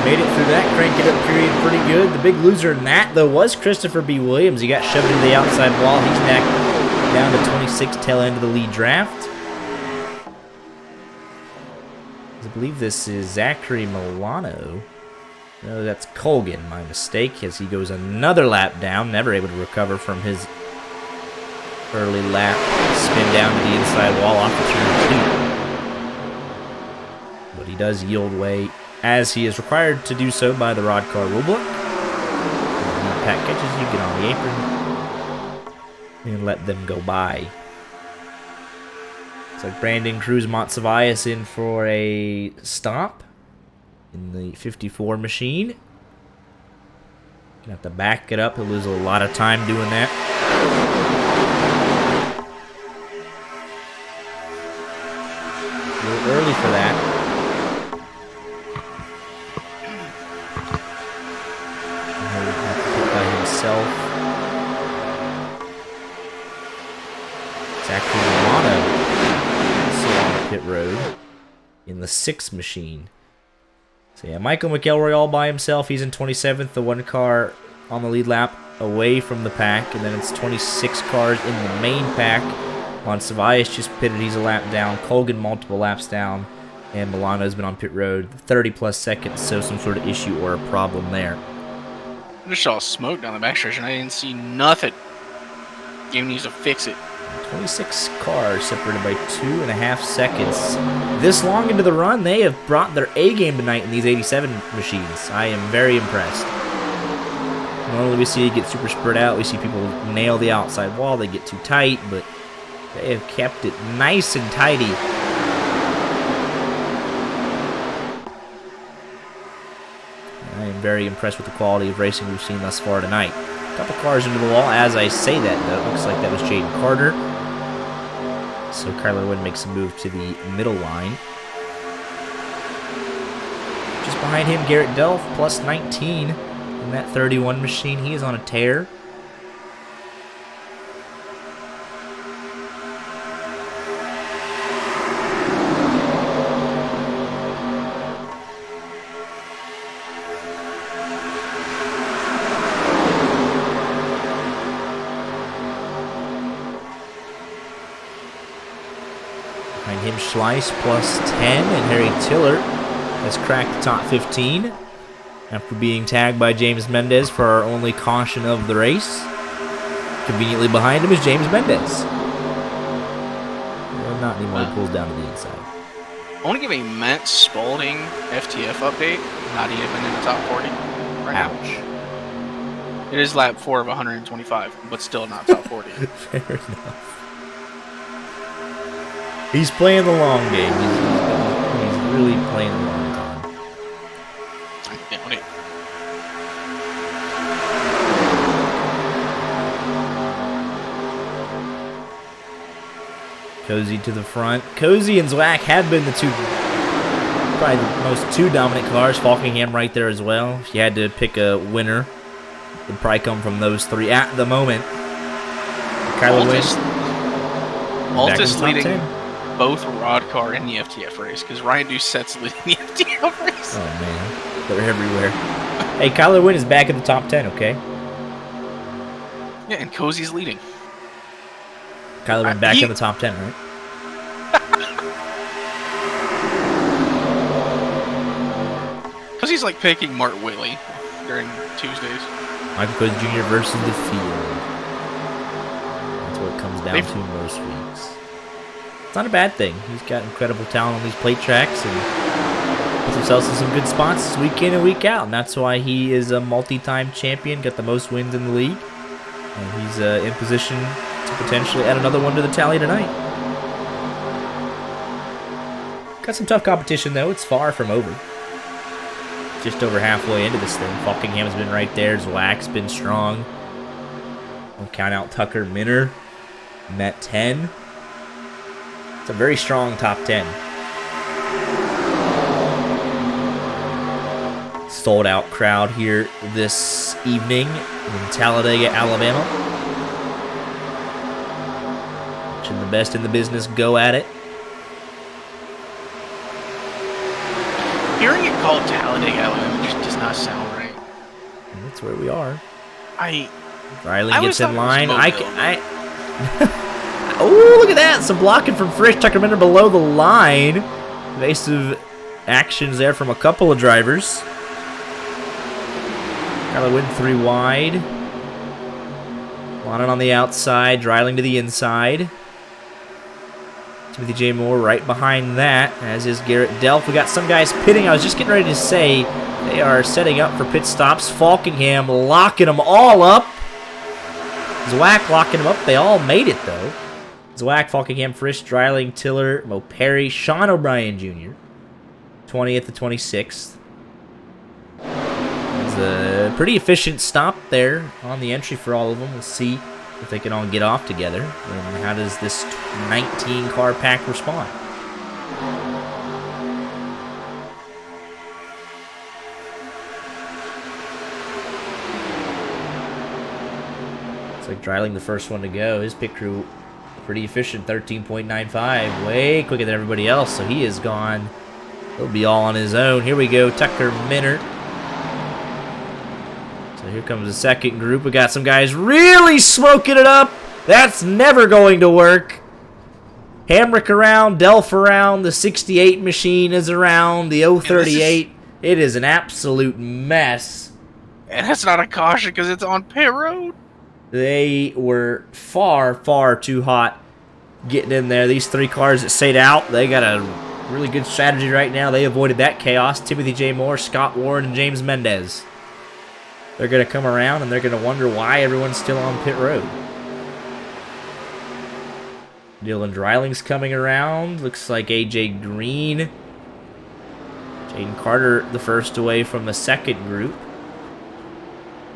Speaker 1: Made it through that crank it up period pretty good. The big loser in that, though, was Christopher B. Williams. He got shoved into the outside wall. He's back down to 26, tail end of the lead draft. I believe this is Zachary Milano. No, that's Colgan, my mistake, as he goes another lap down, never able to recover from his early lap spin down to the inside wall off the turn 2. But he does yield way, as he is required to do so by the RODDCAR rulebook. Pat catches you, get on the apron, and let them go by. Looks like Brandon Cruz Montsavias in for a stop in the 54 machine. Gonna have to back it up. He'll lose a lot of time doing that. A little early for that. By himself. Zachary Milano also on the pit road in the 6 machine. So yeah, Michael McElroy all by himself. He's in 27th, the 1 car on the lead lap away from the pack, and then it's 26 cars in the main pack. Montsavias just pitted, he's a lap down. Colgan multiple laps down, and Milano's been on pit road 30 plus seconds, so some sort of issue or a problem there.
Speaker 2: I just saw smoke down the backstretch and I didn't see nothing. Game needs to fix it.
Speaker 1: 26 cars separated by 2.5 seconds. This long into the run, they have brought their A game tonight in these 87 machines. I am very impressed. Normally we see it get super spread out. We see people nail the outside wall. They get too tight, but they have kept it nice and tidy. I am very impressed with the quality of racing we've seen thus far tonight. A couple cars into the wall. As I say that, though, it looks like that was Jaden Carter. So Kyler Wynn makes a move to the middle line. Just behind him, Garrett Delph, plus 19 in that 31 machine. He is on a tear. Behind him, Schleiss, plus 10, and Harry Tiller has cracked the top 15 after being tagged by James Mendez for our only caution of the race. Conveniently behind him is James Mendez. Well, not anymore. He pulls down to the inside.
Speaker 2: I want to give a Matt Spalding FTF update. Not even in the top 40 right now.
Speaker 1: Ouch.
Speaker 2: It is lap 4 of 125, but still not top 40.
Speaker 1: Fair enough. He's playing the long game. He's really playing the long time.
Speaker 2: I doubt it.
Speaker 1: Cozy to the front. Cozy and Zwack have been the probably the most two dominant cars. Falkingham right there as well. If you had to pick a winner, it would probably come from those three at the moment. Kyler
Speaker 2: Altus leading 10. Both RODDCAR and the FTF race, because Ryan Doucette's leading the FTF race.
Speaker 1: Oh man, they're everywhere. Hey, Kyler Wynn is back in the top 10, okay?
Speaker 2: Yeah, and Cozy's leading.
Speaker 1: Kyler Wynn back in the top 10, right?
Speaker 2: Cozy's like picking Mart Willey during Tuesdays.
Speaker 1: Michael Cozy Jr. versus the field. That's what it comes down to most weeks. It's not a bad thing. He's got incredible talent on these plate tracks and puts himself in some good spots week in and week out. And that's why he is a multi-time champion, got the most wins in the league. And he's in position to potentially add another one to the tally tonight. Got some tough competition, though. It's far from over. Just over halfway into this thing. Falkingham's been right there. Zwack's been strong. Don't count out Tucker Minner. Met 10. It's a very strong top 10. Sold out crowd here this evening in Talladega, Alabama. Watching the best in the business go at it.
Speaker 2: Hearing it called Talladega, Alabama just does not sound right.
Speaker 1: And that's where we are. Riley gets in line. Oh, look at that! Some blocking from Frisch. Tucker Minner below the line. Evasive actions there from a couple of drivers. Kyler Wynn 3 wide. Lonnon on the outside. Dreiling to the inside. Timothy J. Moore right behind that, as is Garrett Delph. We got some guys pitting. I was just getting ready to say they are setting up for pit stops. Falkingham locking them all up. Zwack locking them up. They all made it, though. Zwack, Falkingham, Frisch, Dreiling, Tiller, Mo Perry, Sean O'Brien Jr. 20th to 26th. It's a pretty efficient stop there on the entry for all of them. We'll see if they can all get off together. And how does this 19-car pack respond? It's like Dreiling the first one to go. His pit crew pretty efficient, 13.95. Way quicker than everybody else, so he is gone. He'll be all on his own. Here we go, Tucker Minner. So here comes the second group. We got some guys really smoking it up. That's never going to work. Hamrick around, Delph around, the 68 machine is around, the 038. It is an absolute mess.
Speaker 2: And that's not a caution because it's on pit road.
Speaker 1: They were far, far too hot getting in there. These three cars that stayed out, they got a really good strategy right now. They avoided that chaos. Timothy J. Moore, Scott Warren, and James Mendez. They're going to come around and they're going to wonder why everyone's still on pit road. Dylan Dreiling's coming around. Looks like AJ Green. Jaden Carter the first away from the second group.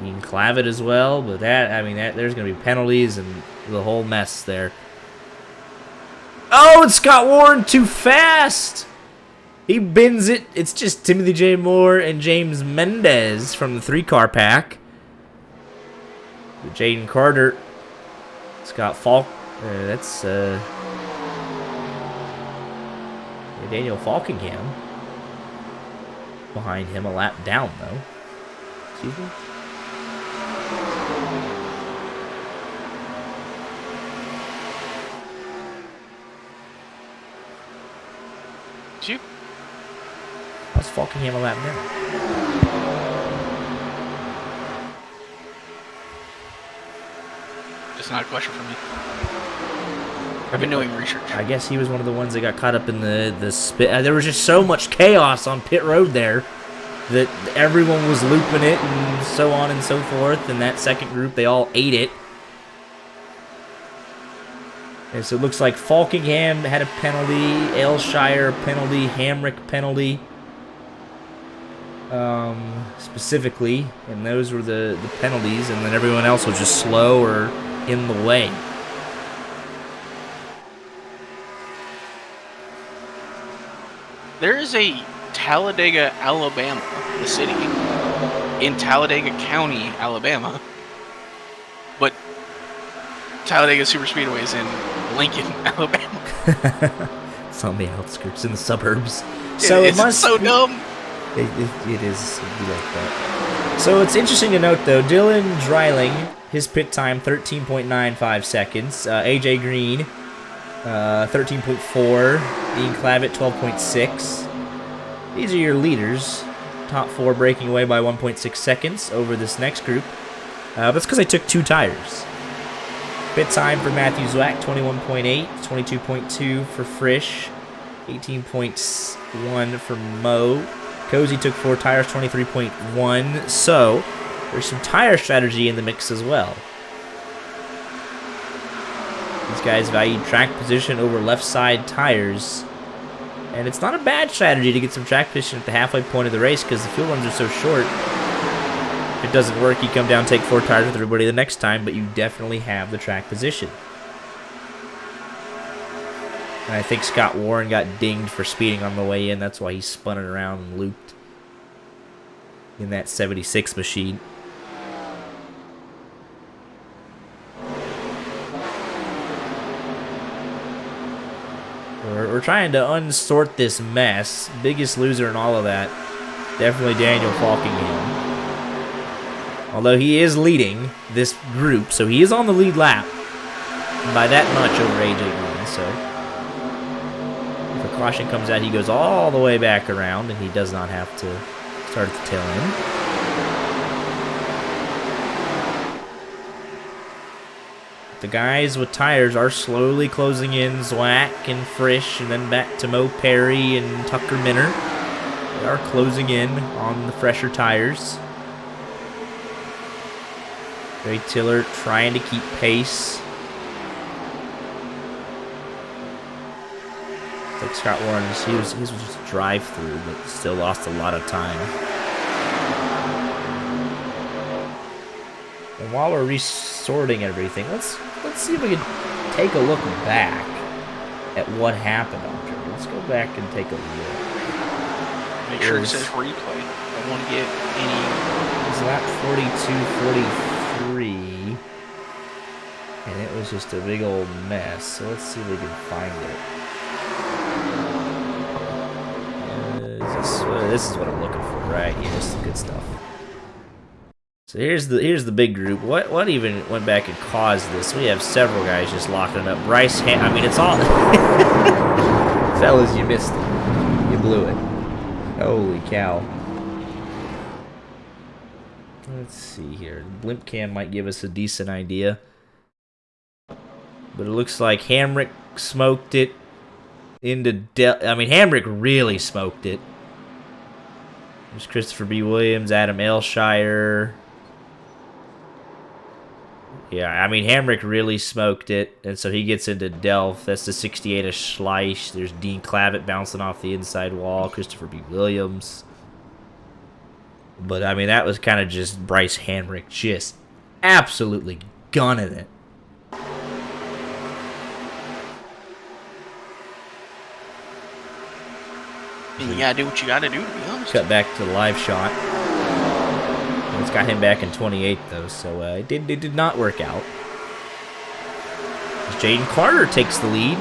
Speaker 1: Ian Clavitt as well, but there's going to be penalties and the whole mess there. Oh, and Scott Warren too fast! He bins it. It's just Timothy J. Moore and James Mendez from the 3-car pack. Jaden Carter. Scott Falk. That's Daniel Falkingham. Behind him, a lap down, though. Excuse me?
Speaker 2: You?
Speaker 1: How's Falkingham a lap down?
Speaker 2: Just not a question for me. I've been doing research.
Speaker 1: I guess he was one of the ones that got caught up in the spit. There was just so much chaos on pit road there that everyone was looping it and so on and so forth. And that second group, they all ate it. And so it looks like Falkingham had a penalty, Aylshire penalty, Hamrick penalty, specifically, and those were the penalties, and then everyone else was just slow or in the way.
Speaker 2: There is a Talladega, Alabama, the city, in Talladega County, Alabama, but Talladega Superspeedway is in Lincoln, Alabama.
Speaker 1: It's on the outskirts, in the suburbs.
Speaker 2: So it must so dumb.
Speaker 1: It is like that. So it's interesting to note, though, Dylan Dreiling, his pit time 13.95 seconds. AJ Green, 13.4. Dean Clavitt, 12.6. These are your leaders. Top 4 breaking away by 1.6 seconds over this next group. But it's because I took 2 tires. Pit time for Matthew Zwack, 21.8, 22.2 for Frisch, 18.1 for Mo. Cozy took 4 tires, 23.1. So, there's some tire strategy in the mix as well. These guys value track position over left side tires. And it's not a bad strategy to get some track position at the halfway point of the race because the fuel runs are so short. If it doesn't work, you come down, take 4 tires with everybody the next time, but you definitely have the track position. And I think Scott Warren got dinged for speeding on the way in. That's why he spun it around and looped in that 76 machine. We're trying to unsort this mess. Biggest loser in all of that, definitely Daniel Falkingham. Although he is leading this group, so he is on the lead lap by that much over AJ Green. So if a caution comes out, he goes all the way back around, and he does not have to start at the tail end. The guys with tires are slowly closing in. Zwack and Frisch, and then back to Mo Perry and Tucker Minner. They are closing in on the fresher tires. Ray Tiller trying to keep pace. Like Scott Warren, he was just a drive-through, but still lost a lot of time. And while we're resorting everything, let's see if we can take a look back at what happened on here. Let's go back and take a look.
Speaker 2: Make sure it says replay. I want to get any.
Speaker 1: It was lap 42-43, and it was just a big old mess. So let's see if we can find it. This is what I'm looking for, right? Yeah, this is good stuff. So here's the big group. What even went back and caused this? We have several guys just locking it up. Bryce, I mean, it's all fellas, you missed it. You blew it. Holy cow. Let's see here. Blimp cam might give us a decent idea. But it looks like Hamrick smoked it into Hamrick really smoked it. There's Christopher B. Williams, Adam Aylshire, Yeah, I mean, Hamrick really smoked it, and so he gets into Delph. That's the 68 of Schleich. There's Dean Clavitt bouncing off the inside wall, Christopher B. Williams. But, I mean, that was kind of just Bryce Hamrick just absolutely gunning it.
Speaker 2: You gotta do what you gotta do, to be honest.
Speaker 1: Cut back to the live shot. It's got him back in 28th, though, so it did not work out. Jaden Carter takes the lead.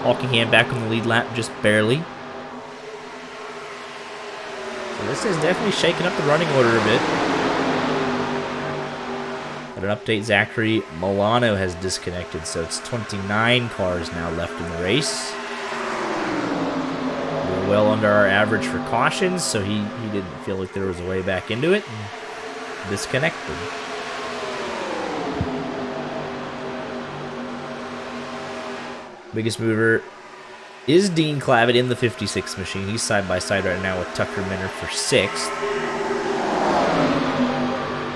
Speaker 1: Walkingham back on the lead lap just barely. So this is definitely shaking up the running order a bit. But an update, Zachary Milano has disconnected, so it's 29 cars now left in the race. We're well under our average for cautions, so he didn't feel like there was a way back into it. And disconnected. Biggest mover is Dean Clavitt in the 56 machine. He's side by side right now with Tucker Minner for 6th.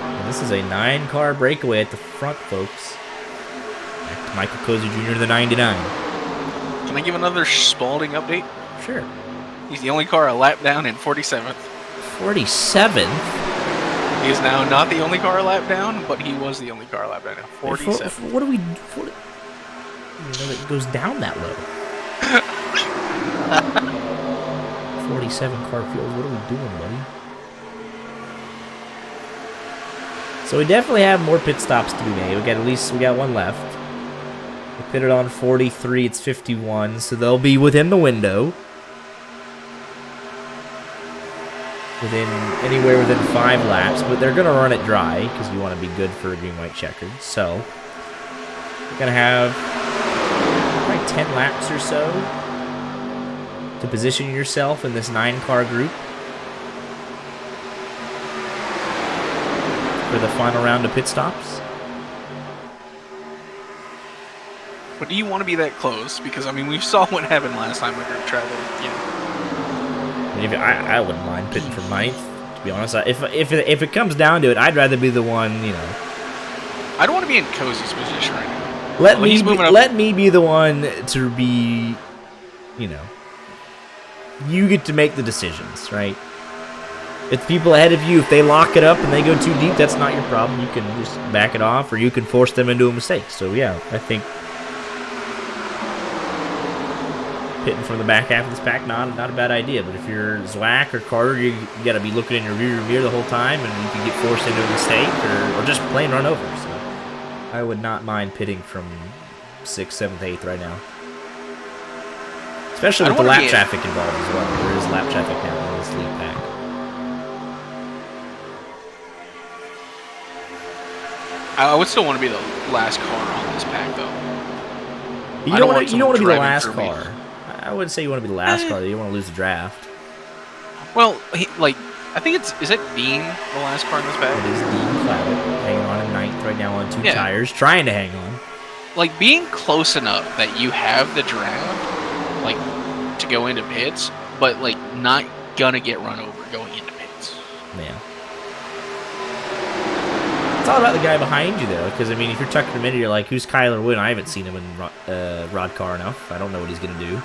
Speaker 1: And this is a 9-car breakaway at the front, folks. Back to Michael Cozy Jr. the 99.
Speaker 2: Can I give another Spalding update?
Speaker 1: Sure.
Speaker 2: He's the only car a lap down in 47th.
Speaker 1: 47th?
Speaker 2: He is now not the only car a lap down, but he was the only car a lap down in 47th.
Speaker 1: What do we... it goes down that low. 47 car field. What are we doing, buddy? So we definitely have more pit stops to be made. We got one left. We pitted on 43. It's 51, so they'll be within the window. Anywhere within 5 laps, but they're gonna run it dry because you want to be good for a green-white checkered. So we're gonna have like 10 laps or so to position yourself in this 9-car group for the final round of pit stops.
Speaker 2: But do you want to be that close? Because I mean, we saw what happened last time we tried to,
Speaker 1: I wouldn't mind pitting for 9th, to be honest. If it comes down to it, I'd rather be the one,
Speaker 2: I don't want to be in Cozy's position right now.
Speaker 1: Let me be the one to be, you get to make the decisions, right? If the people ahead of you, if they lock it up and they go too deep, that's not your problem. You can just back it off, or you can force them into a mistake. So yeah, I think pitting from the back half of this pack, not a bad idea. But if you're Zwack or Carter, you got to be looking in your rear mirror the whole time, and you can get forced into a mistake or just plain run over. So I would not mind pitting from 6th, 7th, 8th right now. Especially with the lap traffic involved as well. There is lap traffic now in this lead pack.
Speaker 2: I would still want to be the last car on this pack, though.
Speaker 1: You don't want to be the last car. I wouldn't say you want to be the last car. You want to lose the draft.
Speaker 2: Well, I think is it Dean the last car in this pack?
Speaker 1: It is Dean Clavitt, hanging on in 9th right now on 2 tires, trying to hang on.
Speaker 2: Like, being close enough that you have the draft, to go into pits, but, not gonna get run over going into pits.
Speaker 1: Yeah. It's all about the guy behind you, though, because, I mean, if you're tucking him in, you're like, who's Kyler Wood? I haven't seen him in RODDCAR enough. I don't know what he's going to do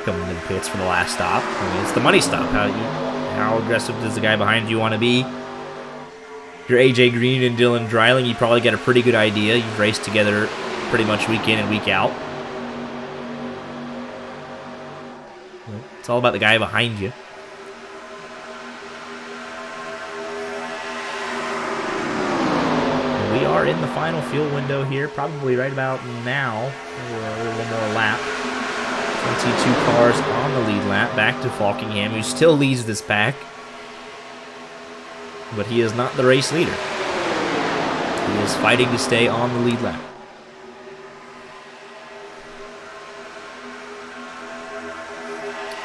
Speaker 1: coming into the pits for the last stop. I mean, it's the money stop. How aggressive does the guy behind you want to be? If you're AJ Green and Dylan Dreiling, you probably get a pretty good idea. You've raced together pretty much week in and week out. It's all about the guy behind you. We are in the final fuel window here, probably right about now. One more lap. 22 cars on the lead lap. Back to Falkingham, who still leads this pack. But he is not the race leader. He is fighting to stay on the lead lap.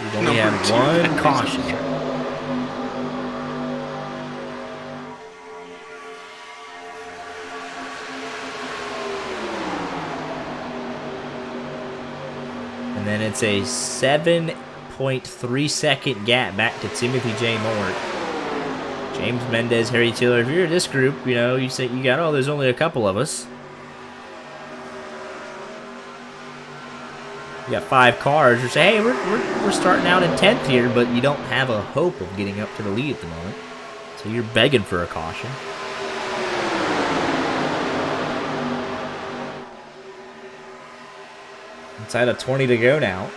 Speaker 1: We only have one caution. And then it's a 7.3 second gap back to Timothy J. Mort. James Mendez, Harry Taylor. If you're in this group, you know, you say you got, oh, there's only a couple of us. You got 5 cars. You say, hey, we're starting out in 10th here, but you don't have a hope of getting up to the lead at the moment. So you're begging for a caution. Inside of 20 to go now.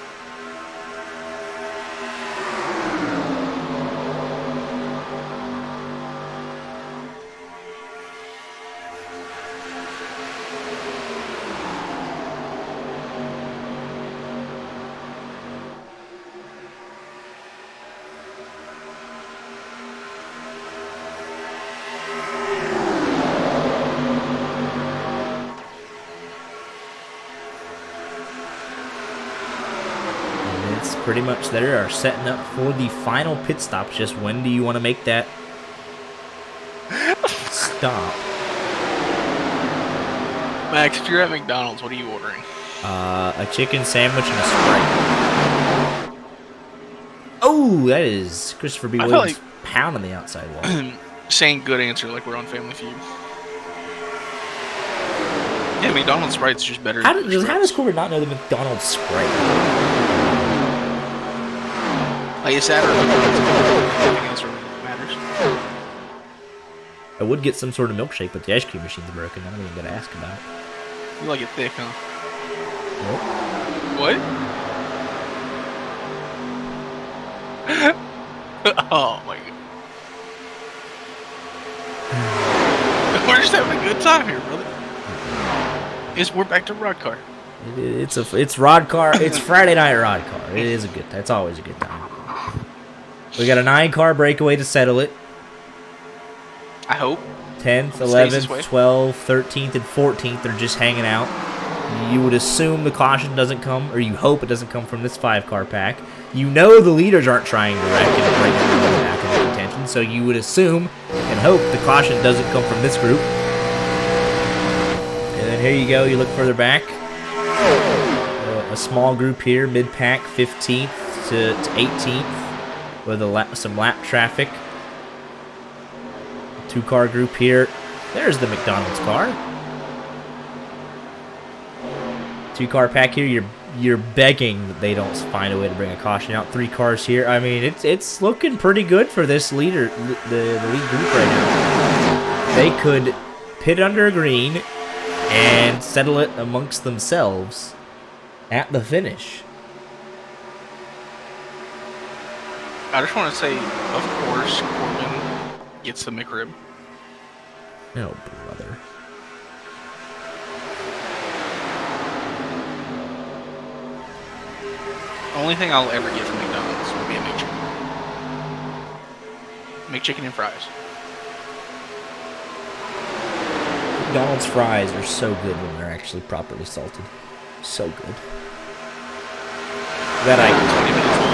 Speaker 1: Pretty much there are setting up for the final pit stop. Just when do you want to make that stop?
Speaker 2: Max, if you're at McDonald's, what are you ordering?
Speaker 1: A chicken sandwich and a Sprite. Oh, that is Christopher B. Williams pound on the outside wall.
Speaker 2: Saying good answer like we're on Family Feud. Yeah, McDonald's Sprite's just better.
Speaker 1: How does Corbin not know the McDonald's Sprite?
Speaker 2: Like, is that or anything else really matters?
Speaker 1: I would get some sort of milkshake, but the ice cream machine's broken. I don't even gotta ask about it.
Speaker 2: You like it thick, huh?
Speaker 1: Nope.
Speaker 2: What? Oh my god. We're just having a good time here, brother. We're back to RODDCAR.
Speaker 1: It's RODDCAR. It's Friday night RODDCAR. It is a good time. It's always a good time. We got a 9-car breakaway to settle it.
Speaker 2: I hope.
Speaker 1: 10th, 11th, 12th, 13th, and 14th are just hanging out. You would assume the caution doesn't come, or you hope it doesn't come from this 5-car pack. You know the leaders aren't trying to wreck and break the back into contention, so you would assume and hope the caution doesn't come from this group. And then here you go, you look further back. A small group here, mid-pack, 15th to 18th. With some lap traffic. 2-car group here. There's the McDonald's car. 2-car pack here. You're begging that they don't find a way to bring a caution out. 3 cars here. I mean, it's looking pretty good for this leader, the lead group right now. They could pit under a green and settle it amongst themselves at the finish.
Speaker 2: I just want to say, of course, Corbin gets the McRib.
Speaker 1: No, brother.
Speaker 2: Only thing I'll ever get from McDonald's will be a McChicken. McChicken and fries.
Speaker 1: McDonald's fries are so good when they're actually properly salted. So good. That I can
Speaker 2: 20 minutes long.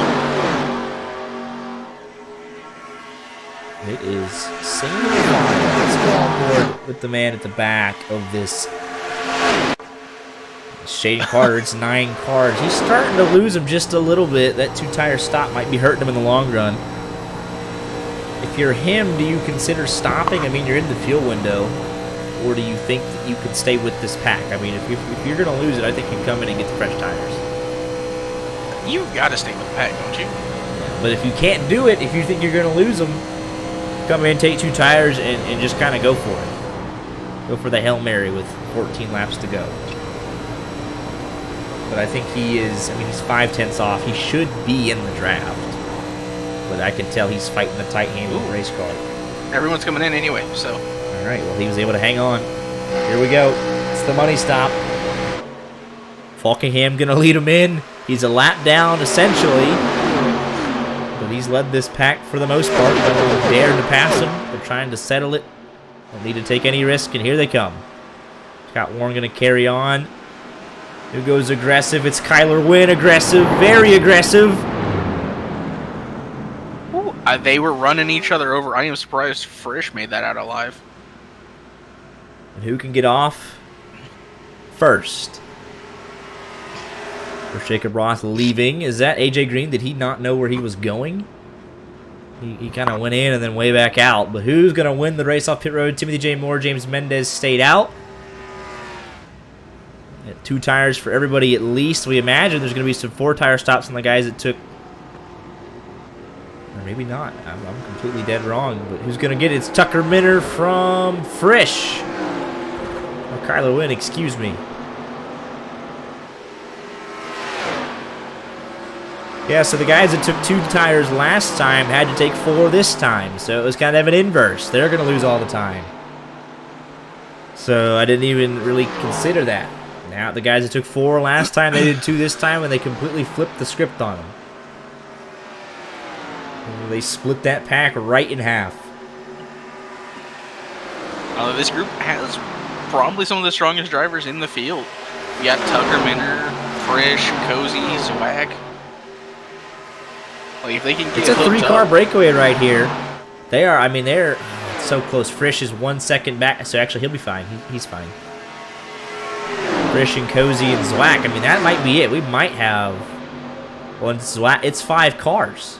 Speaker 1: It is single file. Let's go on board with the man at the back of this Shane Carter. It's 9 cars. He's starting to lose him just a little bit. That 2-tire stop might be hurting him in the long run. If you're him, do you consider stopping? I mean, you're in the fuel window. Or do you think that you could stay with this pack? I mean, if you're going to lose it, I think you come in and get the fresh tires.
Speaker 2: You've got to stay with the pack, don't you?
Speaker 1: Yeah, but if you can't do it, if you think you're going to lose them, come in, take 2 tires, and just kind of go for it. Go for the Hail Mary with 14 laps to go. But I think he's 5/10 off. He should be in the draft. But I can tell he's fighting the tight hand with the race car.
Speaker 2: Everyone's coming in anyway, so.
Speaker 1: All right, well, he was able to hang on. Here we go. It's the money stop. Falkingham going to lead him in. He's a lap down, essentially. But he's led this pack for the most part. No one dared to pass him. They're trying to settle it. Don't need to take any risk, and here they come. Scott Warren going to carry on. Who goes aggressive? It's Kyler Wynn. Aggressive. Very aggressive.
Speaker 2: Ooh, they were running each other over. I am surprised Frisch made that out alive.
Speaker 1: And who can get off first? For Jacob Roth leaving. Is that AJ Green? Did he not know where he was going? He kind of went in and then way back out. But who's going to win the race off pit road? Timothy J. Moore, James Mendez stayed out. 2 tires for everybody at least. We imagine there's going to be some 4-tire stops on the guys that took... Or maybe not. I'm completely dead wrong. But who's going to get it? It's Tucker Minner from Frisch. Oh, Kylo Wynn, excuse me. Yeah, so the guys that took 2 tires last time had to take 4 this time. So it was kind of an inverse. They're going to lose all the time. So I didn't even really consider that. Now the guys that took 4 last time, they did 2 this time, and they completely flipped the script on them. And they split that pack right in half.
Speaker 2: This group has probably some of the strongest drivers in the field. You got Tucker Minner, Frisch, Cozy, Zwag. Like if they can get
Speaker 1: it's a 3-car breakaway right here. They are, I mean, they're so close. Frisch is 1 second back, so actually he'll be fine. He's fine. Frisch and Cozy and Zwack. I mean, that might be it. We might have one Zwack. It's 5 cars.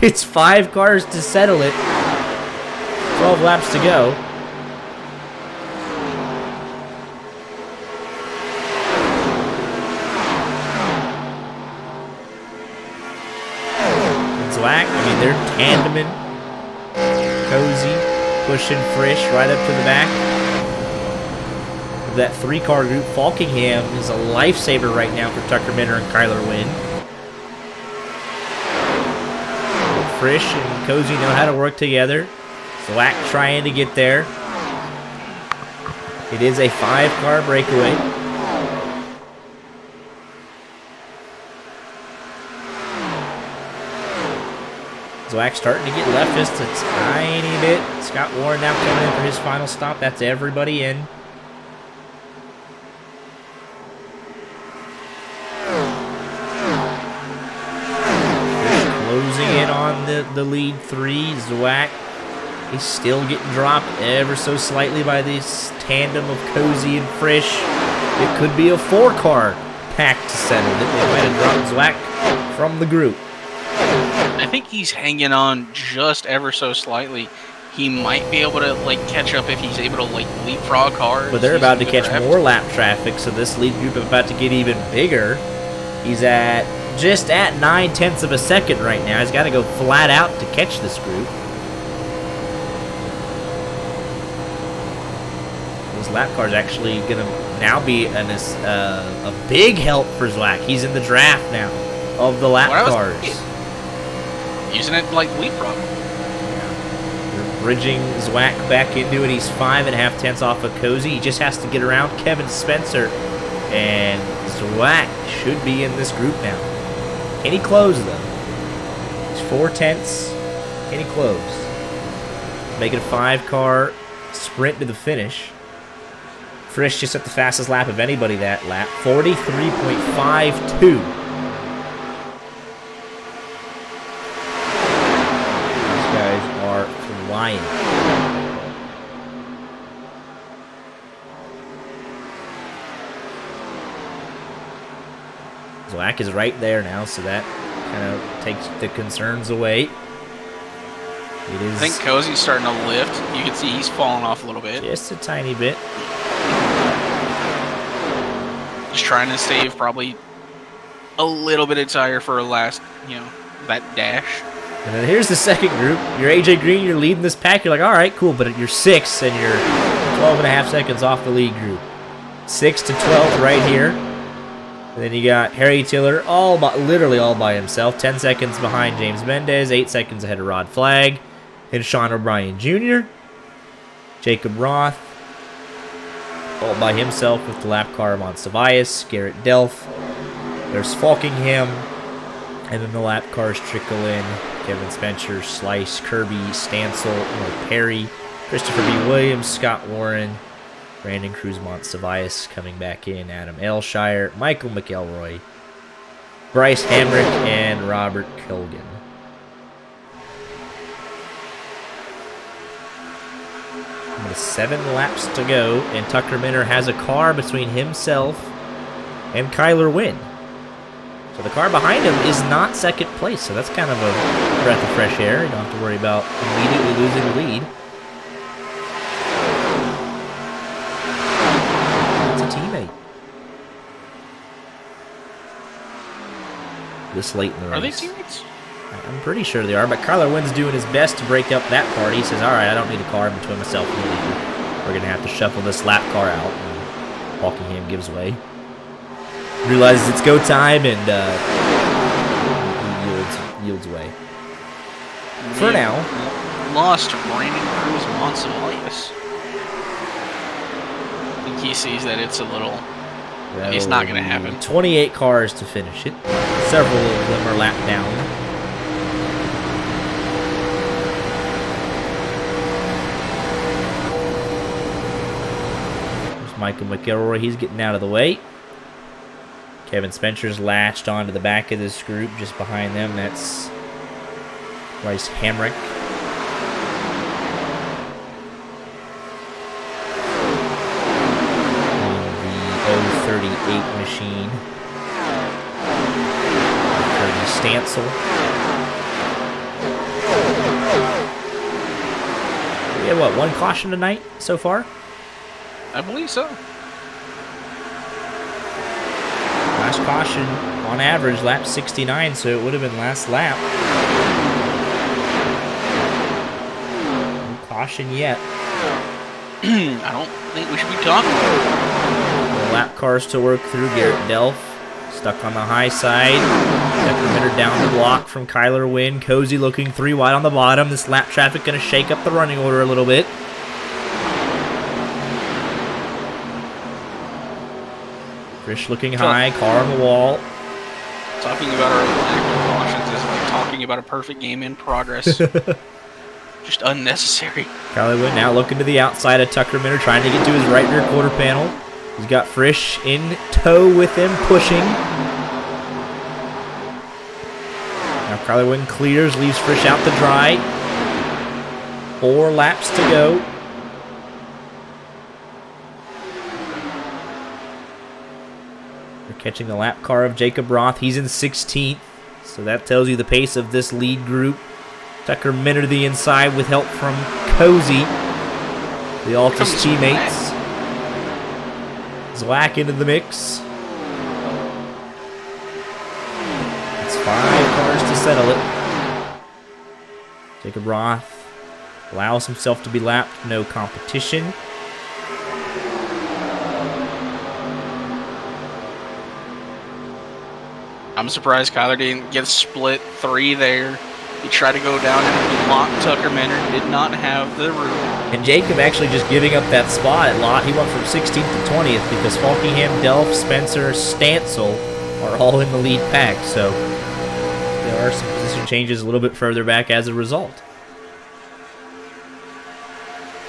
Speaker 1: It's 5 cars to settle it. 12 laps to go. Zwack, I mean, they're tandeming. Cozy pushing Frisch right up to the back. That 3-car group. Falkingham is a lifesaver right now for Tucker Minner and Kyler Wynn. Frisch and Cozy know how to work together. Zwack trying to get there. It is a 5-car breakaway. Zwack starting to get left just a tiny bit. Scott Warren now coming in for his final stop. That's everybody in. Closing in on the lead 3. Zwack is still getting dropped ever so slightly by this tandem of Cozy and Frisch. It could be a 4-car pack to settle it. They might have dropped Zwack from the group.
Speaker 2: I think he's hanging on just ever so slightly. He might be able to like catch up if he's able to like leapfrog cars.
Speaker 1: But they're about to catch more lap traffic, so this lead group is about to get even bigger. He's just at 9/10 of a second right now. He's got to go flat out to catch this group. This lap car is actually going to now be a big help for Zwack. He's in the draft now of the lap cars.
Speaker 2: Using it like leapfrog.
Speaker 1: They're bridging Zwack back into it. He's 5.5 tenths off of Cozy. He just has to get around Kevin Spencer. And Zwack should be in this group now. Can he close, though? He's 4 tenths. Can he close? Make it a 5-car sprint to the finish. Frisch just at the fastest lap of anybody that lap. 43.52. Flying. Zwack is right there now, so that kind of takes the concerns away. It is.
Speaker 2: I think Cozy's starting to lift. You can see he's falling off a little bit.
Speaker 1: Just a tiny bit.
Speaker 2: Just trying to save probably a little bit of tire for a last, that dash.
Speaker 1: And then here's the second group. You're AJ Green, you're leading this pack. You're like, all right, cool, but you're 6 and you're 12.5 seconds off the lead group. 6 to 12 right here. And then you got Harry Tiller literally all by himself. 10 seconds behind James Mendez, 8 seconds ahead of Rod Flagg. And Sean O'Brien Jr. Jacob Roth all by himself with the lap car of Monsivius. Garrett Delph. There's Falkingham. And then the lap cars trickle in. Kevin Spencer, Slice, Kirby, Stansel, Perry, Christopher B. Williams, Scott Warren, Brandon Cruz, Monsivius coming back in, Adam Elshire, Michael McElroy, Bryce Hamrick, and Robert Kilgan. With 7 laps to go, and Tucker Minner has a car between himself and Kyler Wynn. So the car behind him is not second place, so that's kind of a breath of fresh air. You don't have to worry about immediately losing the lead. It's a teammate. This late in the race.
Speaker 2: Are they teammates?
Speaker 1: I'm pretty sure they are, but Kyler Wynn's doing his best to break up that party. He says, all right, I don't need a car between myself and you. We're going to have to shuffle this lap car out. And Walkingham gives way. Realizes it's go time, and he yields away. For now.
Speaker 2: Lost Brandon Cruz Monsivalius. I think he sees that it's a little... It's not going to happen.
Speaker 1: 28 cars to finish it. Several of them are lapped down. There's Michael McElroy. He's getting out of the way. Kevin Spencer's latched onto the back of this group. Just behind them, that's Bryce Hamrick. The 038 machine. Kirby Stancil. We have, what, one caution tonight so far?
Speaker 2: I believe so.
Speaker 1: Last caution, on average, lap 69, so it would have been last lap. No caution yet.
Speaker 2: I don't think we should be talking about
Speaker 1: The lap cars to work through. Garrett Delph stuck on the high side. Decrementor down the block from Kyler Wynn. Cozy looking 3 wide on the bottom. This lap traffic going to shake up the running order a little bit. Frisch looking high, car on the wall.
Speaker 2: Talking about our lack of cautions is like talking about a perfect game in progress. Just unnecessary.
Speaker 1: Kyler Wynn now looking to the outside of Tucker Minter, trying to get to his right rear quarter panel. He's got Frisch in tow with him, pushing. Now Kyler Wynn clears, leaves Frisch out to dry. 4 laps to go. We're catching the lap car of Jacob Roth. He's in 16th, so that tells you the pace of this lead group. Tucker Minter to the inside with help from Cozy, the Altus teammates. Zwack into the mix. It's 5 cars to settle it. Jacob Roth allows himself to be lapped, no competition.
Speaker 2: I'm surprised Kyler didn't get split 3 there. He tried to go down and block Tucker Minter, did not have the room.
Speaker 1: And Jacob actually just giving up that spot at lot. He went from 16th to 20th because Falkingham, Delph, Spencer, Stancil are all in the lead pack. So there are some position changes a little bit further back as a result.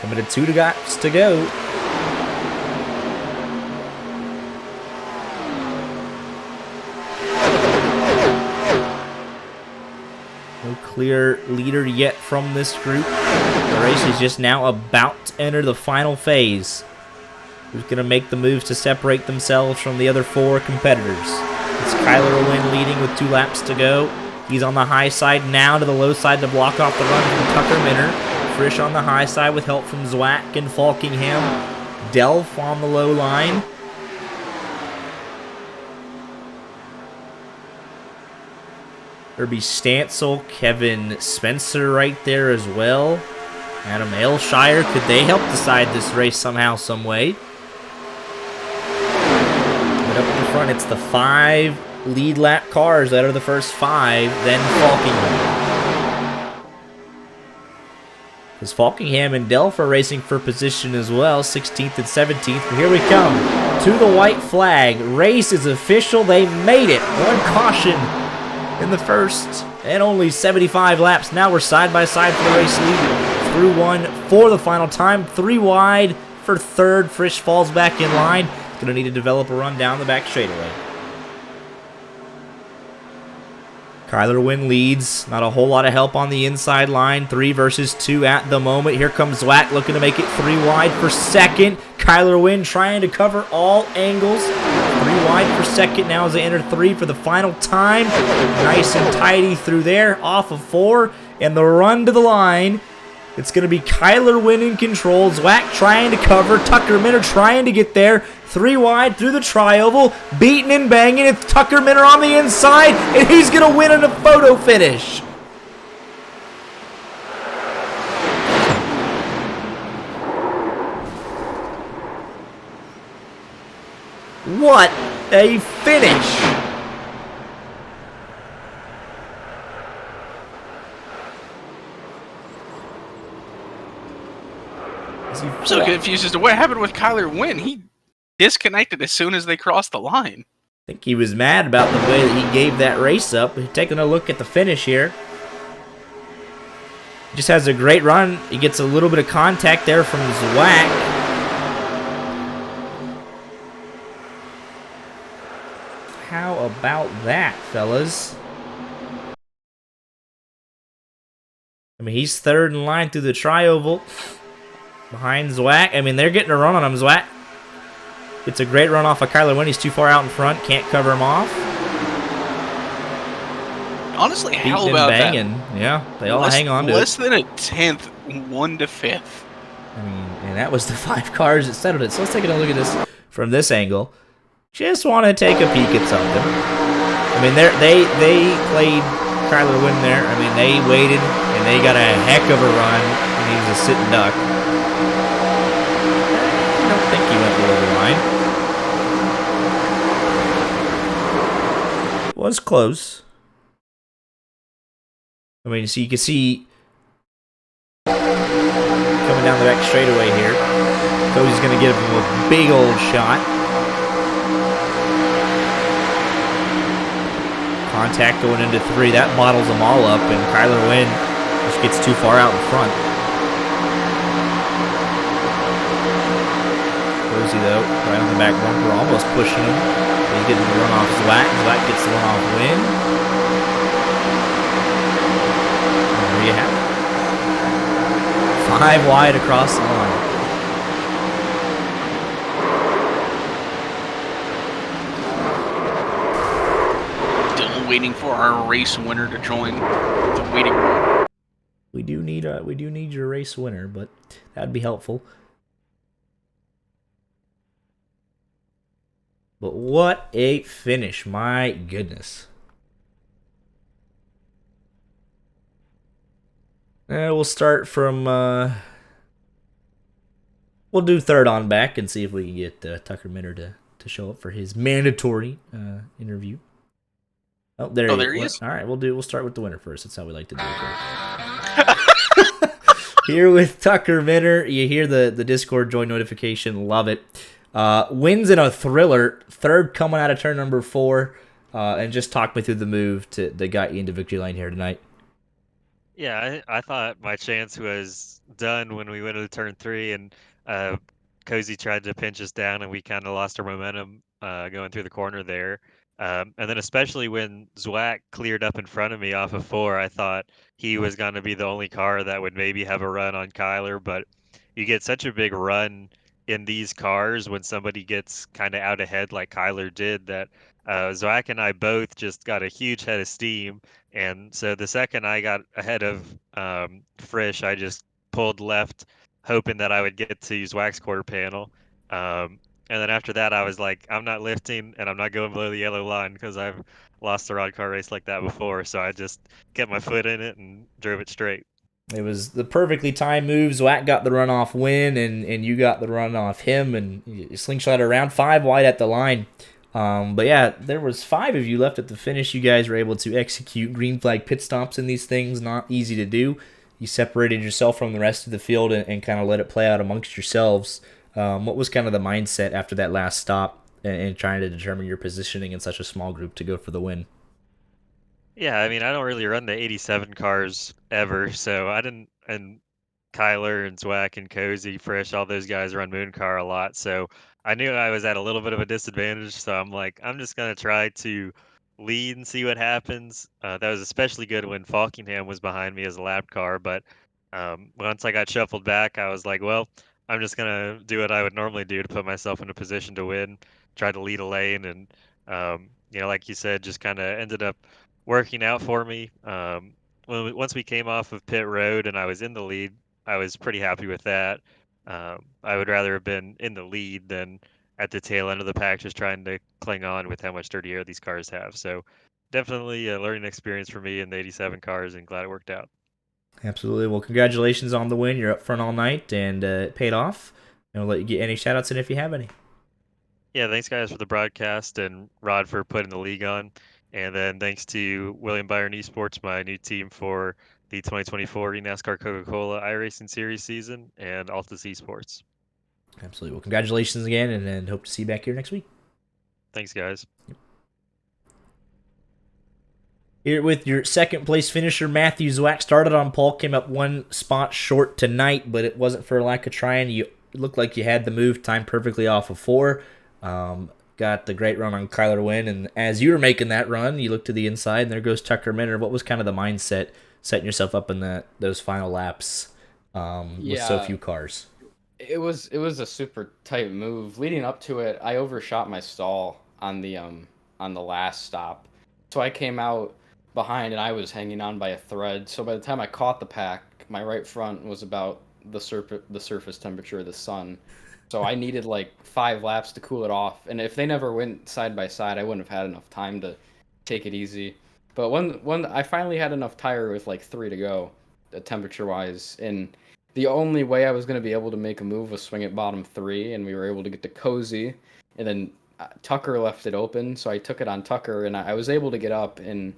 Speaker 1: Coming to 2 laps to go. No clear leader yet from this group. The race is just now about to enter the final phase. Who's going to make the moves to separate themselves from the other 4 competitors? It's Kyler Wynn leading with 2 laps to go. He's on the high side now to the low side to block off the run from Tucker Minter. Frisch on the high side with help from Zwack and Falkingham. Delph on the low line. There'd be Stancil, Kevin Spencer right there as well. Adam Aylshire, could they help decide this race somehow, some way? But up in the front, it's the 5 lead lap cars that are the first 5, then Falkingham. Because Falkingham and Delph are racing for position as well, 16th and 17th. But here we come to the white flag. Race is official. They made it. 1 caution in the first and only 75 laps. Now we're side by side for the race lead. Through 1 for the final time. 3 wide for 3rd. Frisch falls back in line. Going to need to develop a run down the back straightaway. Kyler Wynn leads. Not a whole lot of help on the inside line. 3 versus 2 at the moment. Here comes Zwack looking to make it 3 wide for 2nd. Kyler Wynn trying to cover all angles. 3 wide for second now as they enter 3 for the final time. Nice and tidy through there, off of 4, and the run to the line. It's going to be Kyler Wynn in control. Zwack trying to cover. Tucker Minter trying to get there. 3 wide through the tri-oval. Beating and banging. It's Tucker Minter on the inside, and he's going to win in a photo finish. What a finish!
Speaker 2: I'm so confused as to what happened with Kyler Wynn. He disconnected as soon as they crossed the line.
Speaker 1: I think he was mad about the way that he gave that race up. Taking a look at the finish here. Just has a great run. He gets a little bit of contact there from Zwack. How about that, fellas? I mean, he's third in line through the tri-oval. Behind Zwack. I mean, they're getting a run on him. Zwack gets a great run off of Kyler Wynn. He's too far out in front. Can't cover him off.
Speaker 2: Honestly, how about
Speaker 1: banging.
Speaker 2: that?
Speaker 1: Yeah, they all hang on to
Speaker 2: less
Speaker 1: it.
Speaker 2: than a tenth, 1 to 5th.
Speaker 1: I mean, and that was the 5 cars that settled it. So let's take a look at this from this angle. Just want to take a peek at something. I mean, they played Kyler Wynn there. I mean, they waited, and they got a heck of a run, and he was a sitting duck. I don't think he went below the line. It was close. I mean, so you can see coming down the back straightaway here. Cody's going to give him a big old shot. Contact going into 3. That bottles them all up, and Kyler Wynn just gets too far out in front. Cozy, though, right on the back bumper, almost pushing him. He's getting the run off Zwack. Zwack gets the run off Wynn. There you have it. 5 wide across the line.
Speaker 2: Still waiting for our race winner to join the waiting room.
Speaker 1: We do need your race winner, but that'd be helpful. But what a finish, my goodness. We'll start from, we'll do third on back and see if we can get Tucker Minter to show up for his mandatory interview. Oh, there he is. All right, we'll start with the winner first. That's how we like to do it. Here with Tucker Minter, you hear the Discord join notification. Love it. Wins in a thriller, third coming out of turn number 4, and just talk me through the move that got you into victory lane here tonight.
Speaker 5: Yeah, I thought my chance was done when we went into turn 3, and Cozy tried to pinch us down, and we kind of lost our momentum going through the corner there. And then especially when Zwack cleared up in front of me off of 4, I thought he was going to be the only car that would maybe have a run on Kyler, but you get such a big run in these cars when somebody gets kind of out ahead like Kyler did that Zwack and I both just got a huge head of steam. And so the second I got ahead of Frisch, I just pulled left, hoping that I would get to Zwack's quarter panel. And then after that, I was like, I'm not lifting and I'm not going below the yellow line because I've lost a RODDCAR race like that before. So I just kept my foot in it and drove it straight.
Speaker 1: It was the perfectly timed move. Zwack got the runoff win, and you got the run off him, and you slingshot around 5 wide at the line. But yeah, there was 5 of you left at the finish. You guys were able to execute green flag pit stops in these things. Not easy to do. You separated yourself from the rest of the field and kind of let it play out amongst yourselves. What was kind of the mindset after that last stop and trying to determine your positioning in such a small group to go for the win?
Speaker 5: Yeah, I mean, I don't really run the 87 cars ever, so I didn't, and Kyler and Zwack and Cozy, Frisch, all those guys run Moon Car a lot, so I knew I was at a little bit of a disadvantage, so I'm like, I'm just going to try to lead and see what happens. That was especially good when Falkingham was behind me as a lap car, but once I got shuffled back, I was like, well, I'm just going to do what I would normally do to put myself in a position to win. tried to lead a lane, and like you said, just kind of ended up working out for me. Once we came off of pit road and I was in the lead, I was pretty happy with that. I would rather have been in the lead than at the tail end of the pack, just trying to cling on with how much dirty air these cars have. So definitely a learning experience for me in the 87 cars, and glad it worked out.
Speaker 1: Absolutely. Well, congratulations on the win. You're up front all night, and it paid off. And we'll let you get any shout outs in if you have any.
Speaker 5: Yeah, thanks guys for the broadcast, and Rod for putting the league on. And then thanks to William Byron Esports, my new team for the 2024 NASCAR Coca-Cola iRacing Series season, and Altus Esports.
Speaker 1: Absolutely. Well, congratulations again, and hope to see you back here next week.
Speaker 5: Thanks, guys.
Speaker 1: Here with your second place finisher, Matthew Zwack, started on pole, came up one spot short tonight, but it wasn't for a lack of trying. You looked like you had the move timed perfectly off of 4. Got the great run on Kyler Wynn, and as you were making that run, you look to the inside, and there goes Tucker Minner. What was kind of the mindset setting yourself up in those final laps with so few cars?
Speaker 6: It was a super tight move. Leading up to it, I overshot my stall on the last stop, so I came out behind and I was hanging on by a thread. So by the time I caught the pack, my right front was about the surface temperature of the sun. So I needed like 5 laps to cool it off. And if they never went side by side, I wouldn't have had enough time to take it easy. But when I finally had enough tire with like 3 to go, temperature wise, and the only way I was going to be able to make a move was swing at bottom 3, and we were able to get to Cozy, and then Tucker left it open, so I took it on Tucker, and I was able to get up, and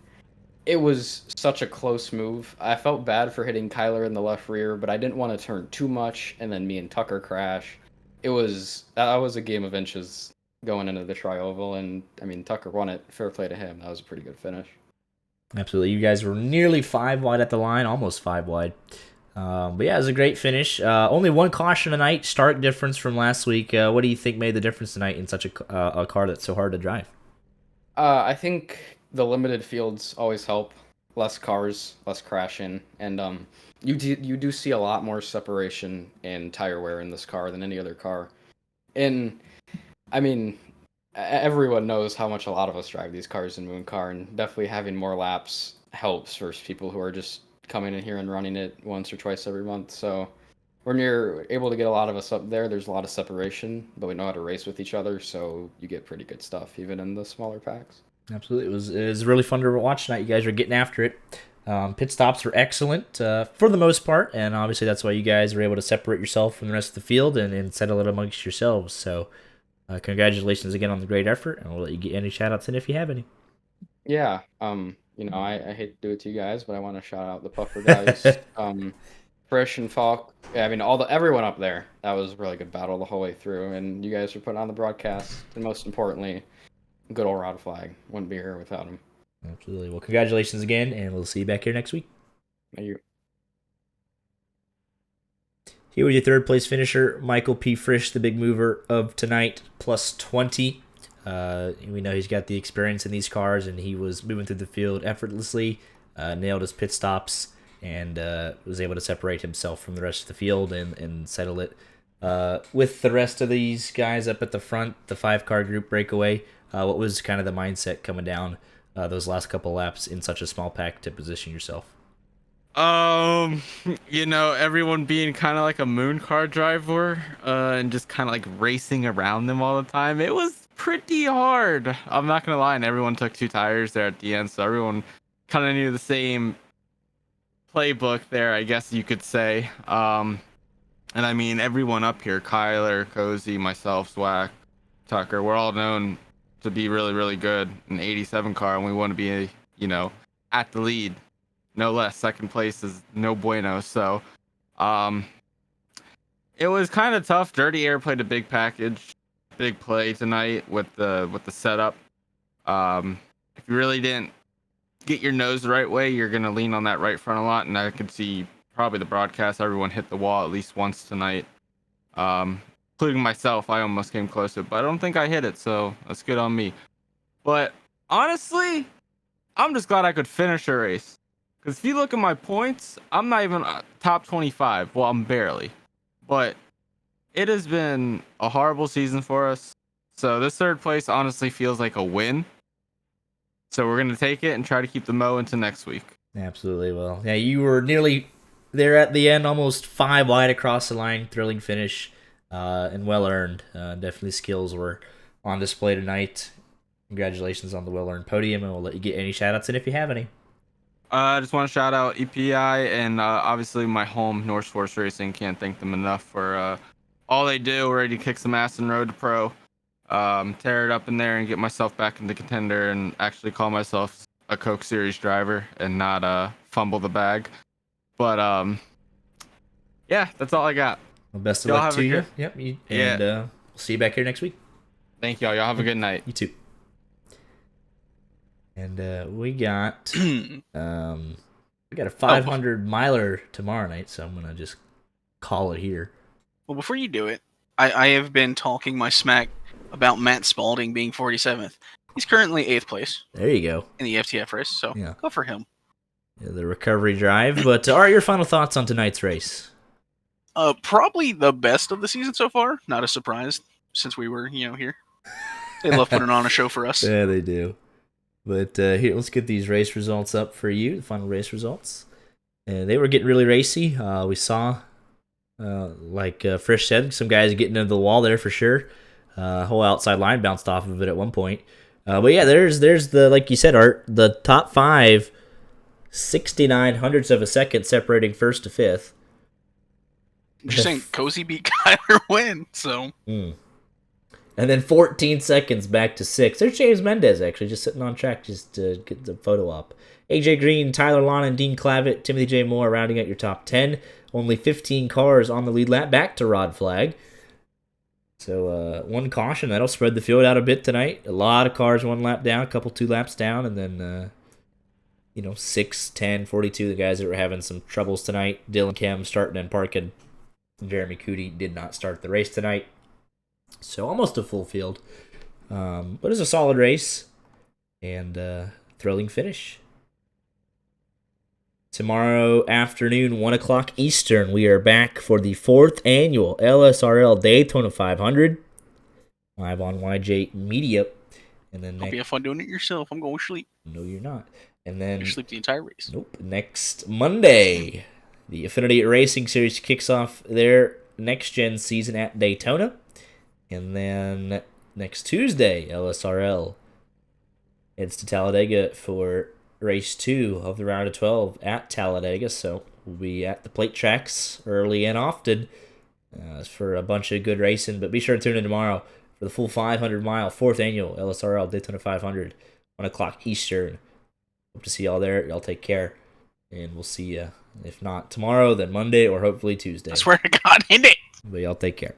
Speaker 6: it was such a close move. I felt bad for hitting Kyler in the left rear, but I didn't want to turn too much, and then me and Tucker crash. That was a game of inches going into the tri-oval, and I mean, Tucker won it. Fair play to him. That was a pretty good finish.
Speaker 1: Absolutely. You guys were nearly 5 wide at the line, almost 5 wide. But yeah, it was a great finish. Only one caution tonight, stark difference from last week. What do you think made the difference tonight in such a car that's so hard to drive?
Speaker 6: I think the limited fields always help. Less cars, less crashing, and you do see a lot more separation in tire wear in this car than any other car. And I mean, everyone knows how much a lot of us drive these cars in Moon Car, and definitely having more laps helps for people who are just coming in here and running it once or twice every month. So when you're able to get a lot of us up there, there's a lot of separation, but we know how to race with each other, so you get pretty good stuff even in the smaller packs.
Speaker 1: Absolutely. It was really fun to watch tonight. You guys were getting after it. Pit stops were excellent for the most part, and obviously that's why you guys were able to separate yourself from the rest of the field and settle it amongst yourselves. So congratulations again on the great effort, and we'll let you get any shout-outs in if you have any.
Speaker 6: Yeah, I hate to do it to you guys, but I want to shout out the Puffer guys. Frisch and Falk, yeah, I mean, everyone up there. That was a really good battle the whole way through, and you guys were putting on the broadcast, and most importantly, good old Rod Flag. Wouldn't be here without him.
Speaker 1: Absolutely. Well, congratulations again, and we'll see you back here next week.
Speaker 6: Thank you.
Speaker 1: Here with your third place finisher, Michael P. Frisch, the big mover of tonight, plus 20. We know he's got the experience in these cars, and he was moving through the field effortlessly, nailed his pit stops, and was able to separate himself from the rest of the field and settle it. With the rest of these guys up at the front, the 5-car group breakaway, what was kind of the mindset coming down those last couple laps in such a small pack to position yourself?
Speaker 7: Everyone being kind of like a moon car driver and just kind of like racing around them all the time. It was pretty hard. I'm not going to lie. And everyone took 2 tires there at the end. So everyone kind of knew the same playbook there, I guess you could say. And I mean, everyone up here, Kyler, Cozy, myself, Zwack, Tucker, we're all known to be really, really good in the 87 car. And we want to be, at the lead. No less. Second place is no bueno. So, it was kind of tough. Dirty Air played a big play tonight with the setup. If you really didn't get your nose the right way, you're gonna lean on that right front a lot. And I could see probably the broadcast. Everyone hit the wall at least once tonight, including myself. I almost came close to it, but I don't think I hit it. So that's good on me. But honestly, I'm just glad I could finish a race. Because if you look at my points, I'm not even top 25. Well, I'm barely. But it has been a horrible season for us. So this third place honestly feels like a win. So we're gonna take it and try to keep the Mo into next week.
Speaker 1: Absolutely. Well, yeah, you were nearly there at the end, almost 5 wide across the line. Thrilling finish, and well earned. Definitely skills were on display tonight. Congratulations on the well earned podium, and we'll let you get any shout outs in if you have any.
Speaker 7: I just want to shout out EPI and obviously my home, North Force Racing. Can't thank them enough for all they do. Ready to kick some ass in Road to Pro. Tear it up in there and get myself back into contender and actually call myself a Coke Series driver and not fumble the bag. But yeah, that's all I got.
Speaker 1: Well, best of
Speaker 7: Y'all
Speaker 1: luck
Speaker 7: have
Speaker 1: to
Speaker 7: a
Speaker 1: you.
Speaker 7: good-
Speaker 1: Yep.
Speaker 7: Yeah.
Speaker 1: And we'll see you back here next week.
Speaker 7: Thank y'all. Y'all have a good night.
Speaker 1: You too. And we got we got a 500 miler tomorrow night, so I'm gonna just call it here.
Speaker 2: Well, before you do it, I have been talking my smack about Matt Spalding being 47th. He's currently 8th place
Speaker 1: There you go.
Speaker 2: in the FTF race, so
Speaker 1: Yeah.
Speaker 2: go for him.
Speaker 1: Yeah, the recovery drive. But all right, your final thoughts on tonight's race?
Speaker 2: Probably the best of the season so far. Not a surprise since we were, here. They love putting on a show for us.
Speaker 1: Yeah, they do. But here, let's get these race results up for you. The final race results. They were getting really racy. We saw, like Frisch said, some guys getting into the wall there for sure. Whole outside line bounced off of it at one point. But yeah, there's the, like you said, Art, the top 5, 69 hundredths of a second separating first to fifth.
Speaker 2: Just saying, Cozy beat Kyler Wynn, so.
Speaker 1: And then 14 seconds back to 6. There's James Mendez, actually, just sitting on track just to get the photo up. AJ Green, Tyler Lawton, Dean Clavitt, Timothy J. Moore rounding out your top 10. Only 15 cars on the lead lap, back to Rod Flag. So one caution, that'll spread the field out a bit tonight. A lot of cars 1 lap down, a couple 2 laps down, and then 6, 10, 42, the guys that were having some troubles tonight. Dylan Kemp starting and parking. Jeremy Cootie did not start the race tonight. So almost a full field. But it's a solid race. And thrilling finish. Tomorrow afternoon, 1 o'clock Eastern, we are back for the 4th annual LSRL Daytona 500. Live on YJ Media. And then
Speaker 2: Hope you have fun doing it yourself. I'm going to sleep.
Speaker 1: No, you're not. And then
Speaker 2: You sleep the entire race.
Speaker 1: Nope. Next Monday, the Affinity Racing Series kicks off their next-gen season at Daytona. And then next Tuesday, LSRL heads to Talladega for race 2 of the round of 12 at Talladega. So we'll be at the plate tracks early and often for a bunch of good racing. But be sure to tune in tomorrow for the full 500-mile 4th annual LSRL Daytona 500, 1 o'clock Eastern. Hope to see y'all there. Y'all take care. And we'll see you, if not tomorrow, then Monday or hopefully Tuesday.
Speaker 2: I swear to God, in it.
Speaker 1: But y'all take care.